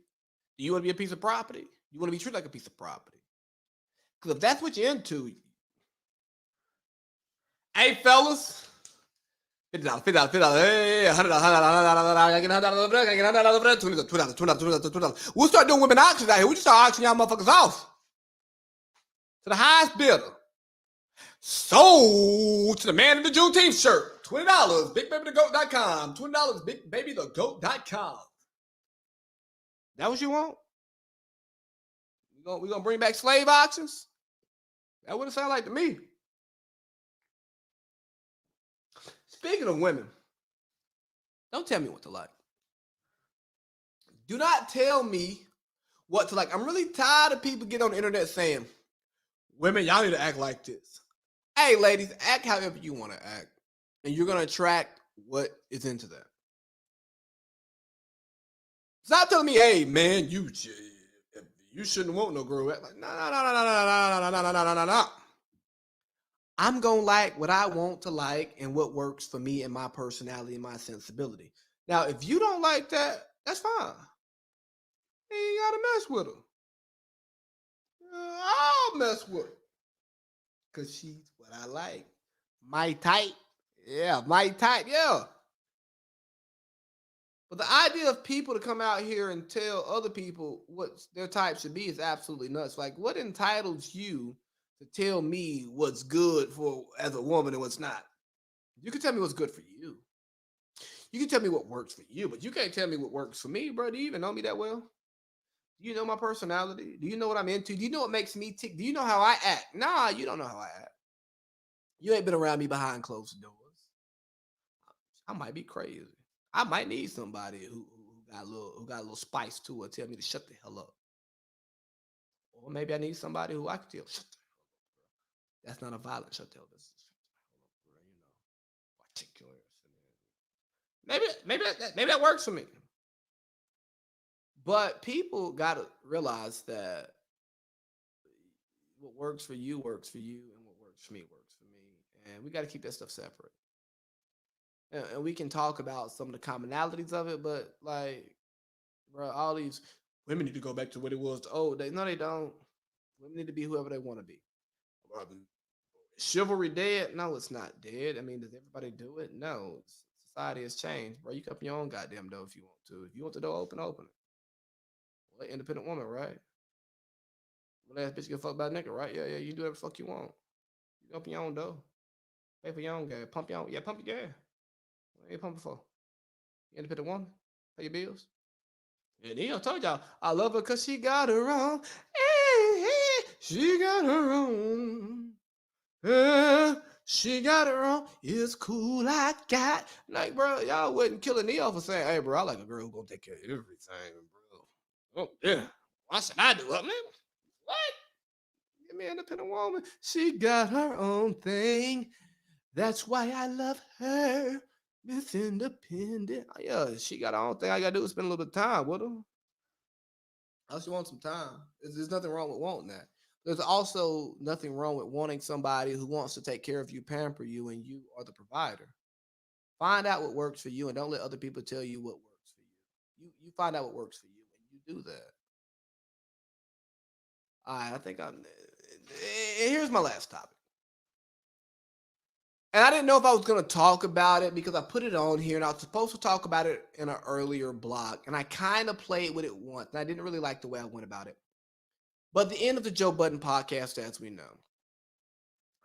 Do you want to be a piece of property? You want to be treated like a piece of property? Because if that's what you're into, hey, fellas, $50, $50, $50, hey, $100, $100, $20, $20, $20. We'll start doing women auctions out here. We just start auctioning y'all motherfuckers off to the highest bidder. Sold to the man in the Juneteenth shirt. $20, bigbabythegoat.com. $20, bigbabythegoat.com. That what you want? We gonna bring back slave auctions? That wouldn't sound like to me. Speaking of women, don't tell me what to like. Do not tell me what to like. I'm really tired of people getting on the internet saying, women, y'all need to act like this. Hey, ladies, act however you want to act. And you're going to attract what is into that. Stop telling me, hey, man, you shouldn't want no girl. Like, no. I'm going to like what I want to like and what works for me and my personality and my sensibility. Now, if you don't like that, that's fine. You ain't got to mess with her. I'll mess with her. Because she's what I like. My type. Yeah, my type. Yeah. But the idea of people to come out here and tell other people what their type should be is absolutely nuts. Like, what entitles you to tell me what's good for as a woman and what's not? You can tell me what's good for you. You can tell me what works for you, but you can't tell me what works for me, bro. Do you even know me that well? Do you know my personality? Do you know what I'm into? Do you know what makes me tick? Do you know how I act? Nah, you don't know how I act. You ain't been around me behind closed doors. I might be crazy. I might need somebody who got a little spice to it, tell me to shut the hell up. Or maybe I need somebody who I can tell shut the hell up. That's not a violent shut the hell up. That's just, articulate. Maybe that works for me. But people gotta realize that what works for you, and what works for me works for me. And we gotta keep that stuff separate. And we can talk about some of the commonalities of it, but like, bro, all these women need to go back to what it was to old days. No, they don't. Women need to be whoever they want to be. Chivalry dead? No, it's not dead. I mean, does everybody do it? No. Society has changed, bro. You can open your own goddamn door if you want to. If you want the door open, open it. Well, independent woman, right? Well, that bitch get fucked by a nigga, right? Yeah, you do whatever the fuck you want. You can open your own door. Pay for your own gas. Pump your own. Yeah, pump your gas. What you pumping for? You independent woman? Pay your bills? And I told y'all, I love her because she got her own. She got her own. She got her own. It's cool, I got. Like, bro, y'all wouldn't kill a Neo for saying, hey, bro, I like a girl who gonna take care of everything, bro. Oh, yeah. Why should I do it, man? What? Give me an independent woman. She got her own thing. That's why I love her. Miss Independent. Oh, yeah, she got her own thing. I gotta do is spend a little bit of time with her. I just want some time. There's nothing wrong with wanting that. There's also nothing wrong with wanting somebody who wants to take care of you, pamper you, and you are the provider. Find out what works for you, and don't let other people tell you what works for you. You find out what works for you, and you do that. All right, I think I'm. Here's my last topic. And I didn't know if I was going to talk about it because I put it on here and I was supposed to talk about it in an earlier block. And I kind of played with it once. And I didn't really like the way I went about it. But the end of the Joe Budden podcast, as we know,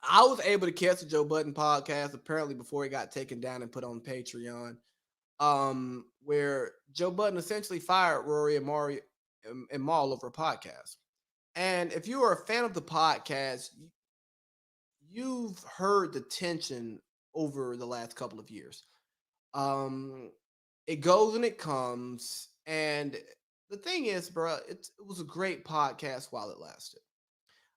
I was able to catch the Joe Budden podcast apparently before it got taken down and put on Patreon, where Joe Budden essentially fired Rory and Mal over a podcast. And if you are a fan of the podcast, you've heard the tension over the last couple of years. It goes and it comes. And the thing is, bro, it was a great podcast while it lasted.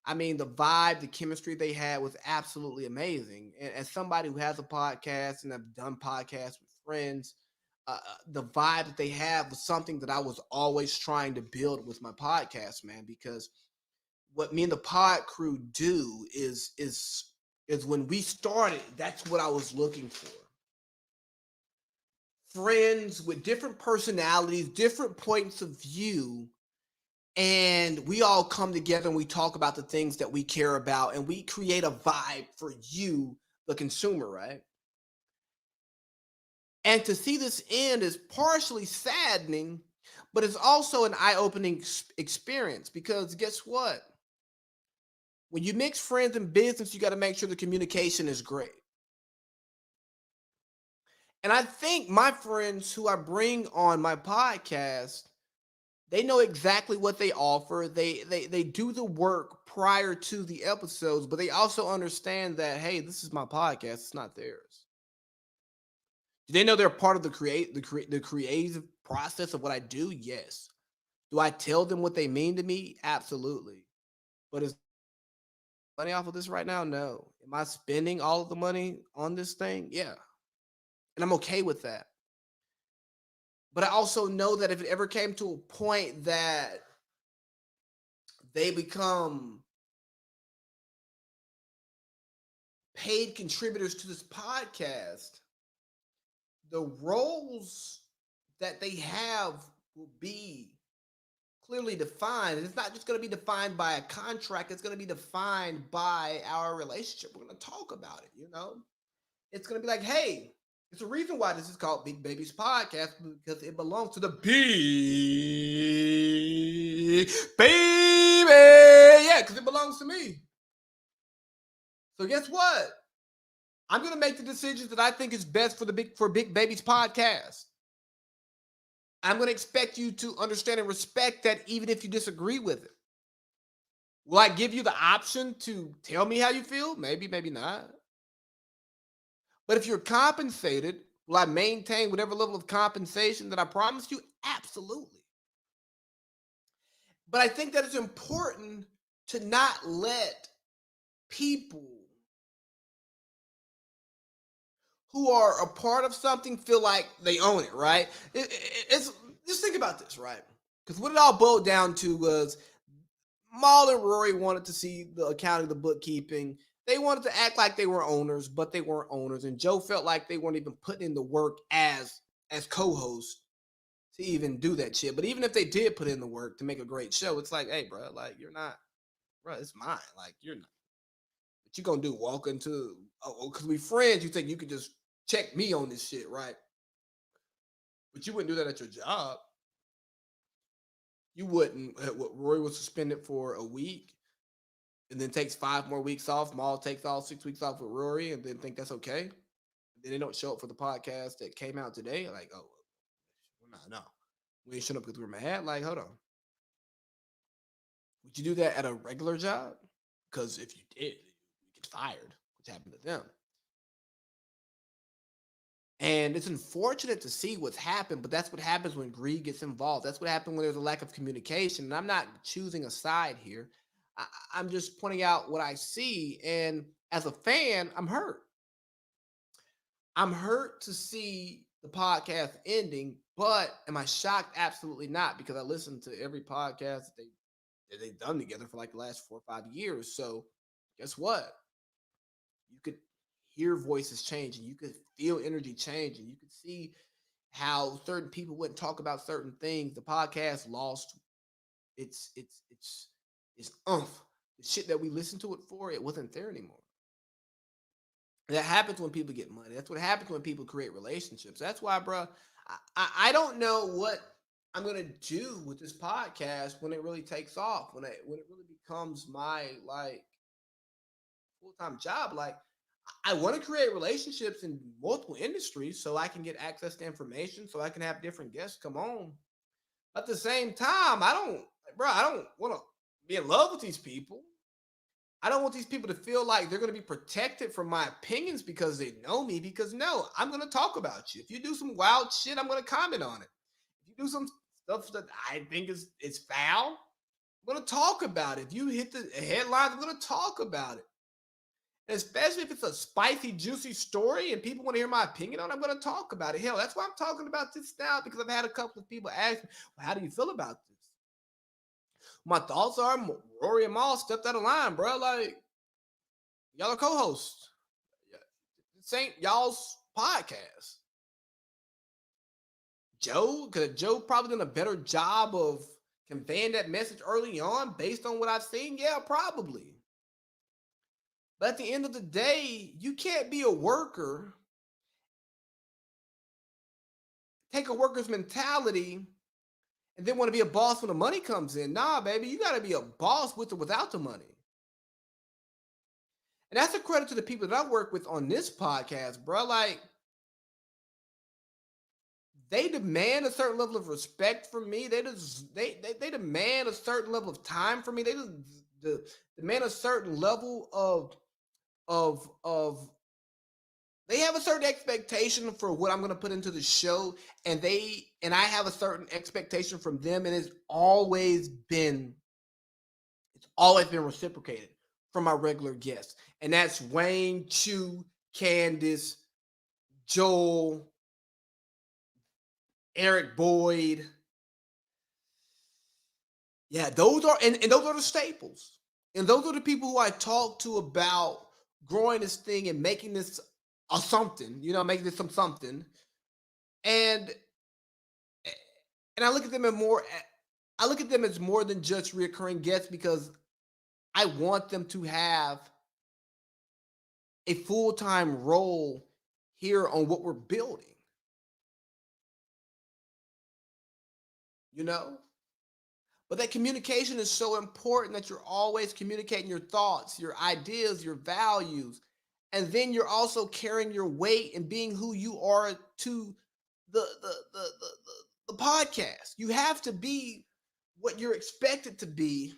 I mean, the vibe, the chemistry they had was absolutely amazing. And as somebody who has a podcast and I've done podcasts with friends, the vibe that they have was something that I was always trying to build with my podcast, man. Because what me and the pod crew do is when we started, that's what I was looking for. Friends with different personalities, different points of view, and we all come together and we talk about the things that we care about and we create a vibe for you, the consumer, right? And to see this end is partially saddening, but it's also an eye-opening experience because guess what? When you mix friends and business, you got to make sure the communication is great. And I think my friends who I bring on my podcast, they know exactly what they offer. They do the work prior to the episodes, but they also understand that hey, this is my podcast, it's not theirs. Do they know they're part of the creative process of what I do? Yes. Do I tell them what they mean to me? Absolutely. But is money off of this right now? No. Am I spending all of the money on this thing? Yeah. And I'm okay with that. But I also know that if it ever came to a point that they become paid contributors to this podcast, the roles that they have will be clearly defined. And it's not just going to be defined by a contract, it's going to be defined by our relationship. We're going to talk about it, you know? It's going to be like, hey, it's a reason why this is called Big Baby's Podcast because it belongs to the big baby. Yeah, because it belongs to me. So guess what? I'm going to make the decisions that I think is best for Big Baby's Podcast. I'm going to expect you to understand and respect that even if you disagree with it. Will I give you the option to tell me how you feel? Maybe, maybe not. But if you're compensated, will I maintain whatever level of compensation that I promised you? Absolutely. But I think that it's important to not let people who are a part of something feel like they own it, right? It's just think about this, right? Because what it all boiled down to was Maul and Rory wanted to see the accounting, the bookkeeping. They wanted to act like they were owners, but they weren't owners. And Joe felt like they weren't even putting in the work as co-hosts to even do that shit. But even if they did put in the work to make a great show, it's like, hey, bro, like you're not, bro, it's mine. Like you're not. What you gonna do? Walk into because we friends. You think you could just check me on this shit, right? But you wouldn't do that at your job. You wouldn't. What Rory was suspended for a week and then takes 5 more weeks off. Maul takes all 6 weeks off with Rory and then think that's okay. And then they don't show up for the podcast that came out today. Like, oh, no. We ain't showing up because we were mad. Like, hold on. Would you do that at a regular job? Because if you did, you get fired, which happened to them. And it's unfortunate to see what's happened, but that's what happens when greed gets involved. That's what happens when there's a lack of communication. And I'm not choosing a side here. I'm just pointing out what I see. And as a fan, I'm hurt. I'm hurt to see the podcast ending, but am I shocked? Absolutely not, because I listened to every podcast they've done together for like the last 4 or 5 years. So guess what? You could hear voices changing, you could feel energy changing, you could see how certain people wouldn't talk about certain things. The podcast lost its umph. The shit that we listened to it for, it wasn't there anymore. That happens when people get money. That's what happens when people create relationships. That's why, bro, I don't know what I'm gonna do with this podcast when it really takes off, when it really becomes my like full time job. Like I want to create relationships in multiple industries so I can get access to information, so I can have different guests come on. At the same time, I don't want to be in love with these people. I don't want these people to feel like they're going to be protected from my opinions because they know me. Because no, I'm going to talk about you. If you do some wild shit, I'm going to comment on it. If you do some stuff that I think is foul, I'm going to talk about it. If you hit the headlines, I'm going to talk about it. Especially if it's a spicy, juicy story and people want to hear my opinion on it, I'm going to talk about it. Hell, that's why I'm talking about this now because I've had a couple of people ask me, well, how do you feel about this? My thoughts are Rory and Mal stepped out of line, bro. Like, y'all are co-hosts. This ain't y'all's podcast. Joe, could Joe probably done a better job of conveying that message early on based on what I've seen? Yeah, probably. But at the end of the day, you can't be a worker, take a worker's mentality, and then want to be a boss when the money comes in. Nah, baby, you got to be a boss with or without the money. And that's a credit to the people that I work with on this podcast, bro. Like, they demand a certain level of respect from me. They demand a certain level of time from me. They demand a certain level of they have a certain expectation for what I'm going to put into the show, and I have a certain expectation from them, and it's always been reciprocated from my regular guests, and that's Wayne, Chew, Candace, Joel, Eric Boyd. Yeah, those are and those are the staples, and those are the people who I talk to about growing this thing and making this a something, making this something. And and I look at them as more than just reoccurring guests because I want them to have a full-time role here on what we're building, you know? But that communication is so important that you're always communicating your thoughts, your ideas, your values, and then you're also carrying your weight and being who you are to the podcast. You have to be what you're expected to be.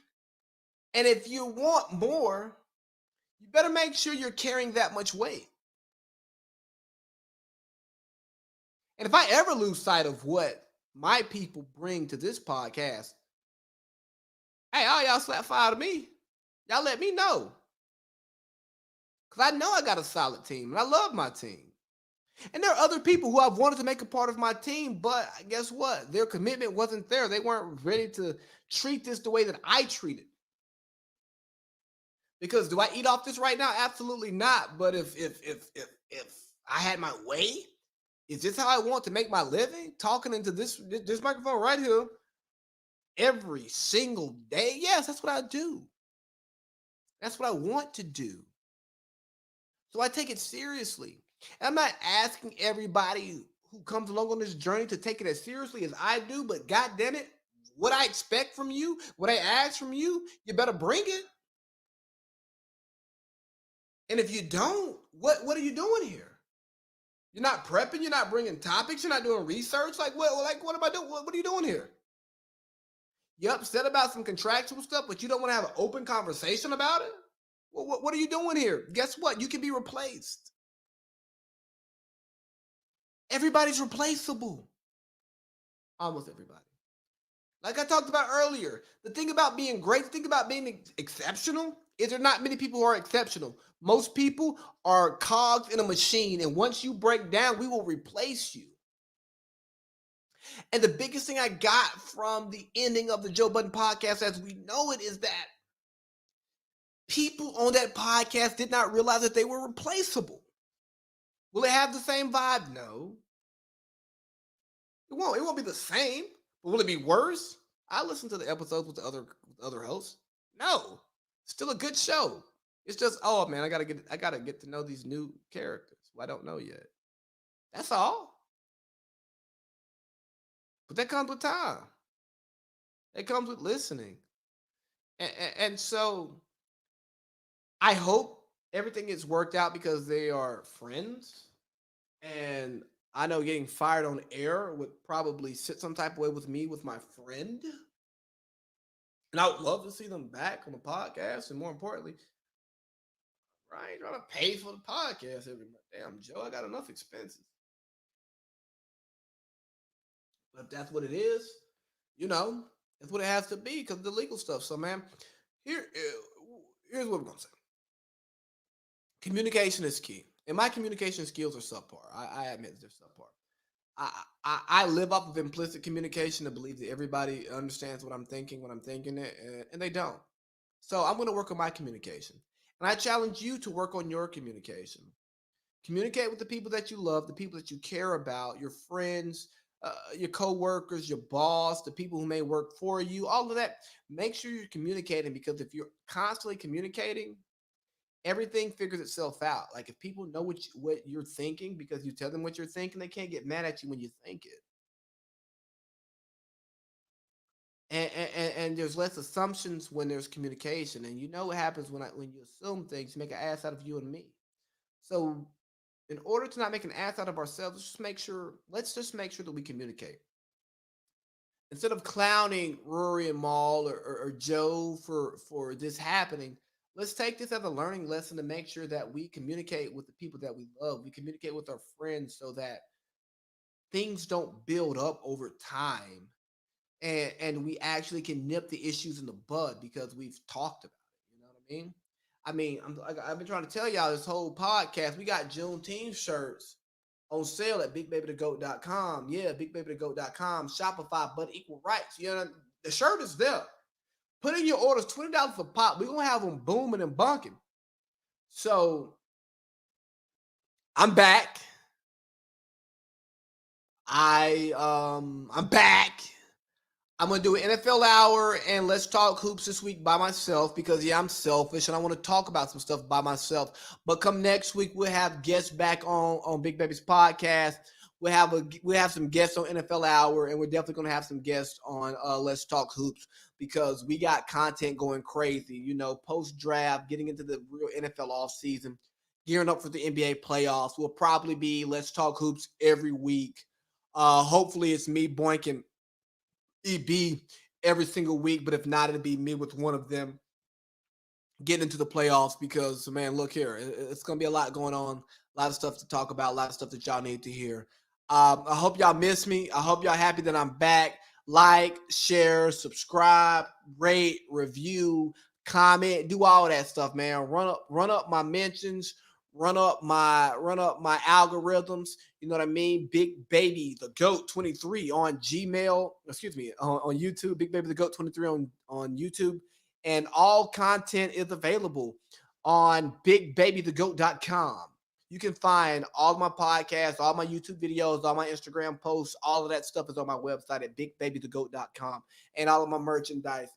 And if you want more, you better make sure you're carrying that much weight. And if I ever lose sight of what my people bring to this podcast, hey, all y'all slap fire to me. Y'all let me know. Because I know I got a solid team and I love my team. And there are other people who I've wanted to make a part of my team, but guess what? Their commitment wasn't there. They weren't ready to treat this the way that I treat it. Because do I eat off this right now? Absolutely not. But if I had my way, is this how I want to make my living? Talking into this microphone right here every single day? Yes, that's what I do. That's what I want to do. So I take it seriously. And I'm not asking everybody who comes along on this journey to take it as seriously as I do, but God damn it, what I expect from you, what I ask from you, you better bring it. And if you don't, what are you doing here? You're not prepping, you're not bringing topics, you're not doing research. What am I doing? What are you doing here? You're upset about some contractual stuff, but you don't want to have an open conversation about it? What are you doing here? Guess what? You can be replaced. Everybody's replaceable. Almost everybody. Like I talked about earlier, the thing about being great, the thing about being exceptional is there not many people who are exceptional. Most people are cogs in a machine, and once you break down, we will replace you. And the biggest thing I got from the ending of the Joe Budden podcast, as we know it, is that people on that podcast did not realize that they were replaceable. Will it have the same vibe? No. It won't. It won't be the same. But will it be worse? I listened to the episodes with the other hosts. No. Still a good show. It's just, oh man, I gotta get to know these new characters who I don't know yet. That's all. But that comes with time. It comes with listening. And so I hope everything gets worked out because they are friends. And I know getting fired on air would probably sit some type of way with me, with my friend. And I would love to see them back on the podcast. And more importantly, I ain't trying to pay for the podcast every month. Damn, Joe, I got enough expenses. But if that's what it is, that's what it has to be because of the legal stuff. So, man, here's what we're going to say. Communication is key. And my communication skills are subpar. I admit they're subpar. I live off of implicit communication to believe that everybody understands what I'm thinking when I'm thinking it, and they don't. So I'm going to work on my communication. And I challenge you to work on your communication. Communicate with the people that you love, the people that you care about, your friends, your coworkers, your boss, the people who may work for you, all of that. Make sure you're communicating, because if you're constantly communicating, everything figures itself out. Like if people know what you're thinking because you tell them what you're thinking, they can't get mad at you when you think it. And there's less assumptions when there's communication. And you know what happens when you assume things, you make an ass out of you and me. So in order to not make an ass out of ourselves, let's just make sure that we communicate. Instead of clowning Rory and Maul or Joe for this happening, let's take this as a learning lesson to make sure that we communicate with the people that we love. We communicate with our friends so that things don't build up over time, and we actually can nip the issues in the bud because we've talked about it. You know what I mean? I've been trying to tell y'all this whole podcast. We got Juneteenth shirts on sale at bigbabythegoat.com. Yeah, bigbabythegoat.com. Shopify, but equal rights. You know, the shirt is there. Put in your orders, $20 a pop. We're gonna have them booming and bunking. So I'm back. I'm back. I'm gonna do an NFL hour and let's talk hoops this week by myself because I'm selfish and I want to talk about some stuff by myself. But come next week, we'll have guests back on Big Baby's podcast. We'll have some guests on NFL hour, and we're definitely gonna have some guests on Let's Talk Hoops because we got content going crazy. You know, post draft, getting into the real NFL off season, gearing up for the NBA playoffs. Will probably be Let's Talk Hoops every week. Hopefully, it's me boinking EB every single week, but if not, it'll be me with one of them getting into the playoffs because, man, look here, it's going to be a lot going on, a lot of stuff to talk about, a lot of stuff that y'all need to hear. I hope y'all miss me. I hope y'all happy that I'm back. Like, share, subscribe, rate, review, comment, do all that stuff, man. Run up my mentions, run up my algorithms. You know what I mean? Big Baby the Goat 23 on Gmail. Excuse me, on YouTube. Big Baby the Goat 23 on YouTube, and all content is available on bigbabythegoat.com. You can find all my podcasts, all my YouTube videos, all my Instagram posts, all of that stuff is on my website at bigbabythegoat.com, and all of my merchandise,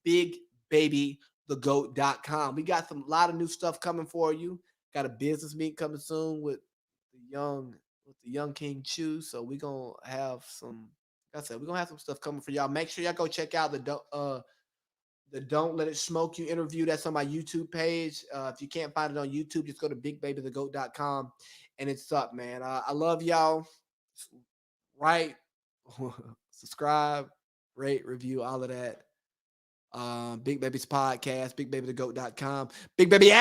bigbabythegoat.com. We got a lot of new stuff coming for you. Got a business meeting coming soon with the young King Chew. So we're gonna have some, like I said, we're gonna have some stuff coming for y'all. Make sure y'all go check out the Don't Let It Smoke You interview. That's on my YouTube page. If you can't find it on YouTube, just go to bigbabythegoat.com and it's up, man. I love y'all. Right. Subscribe, rate, review, all of that. Big Baby's podcast, bigbabythegoat.com. Big Baby,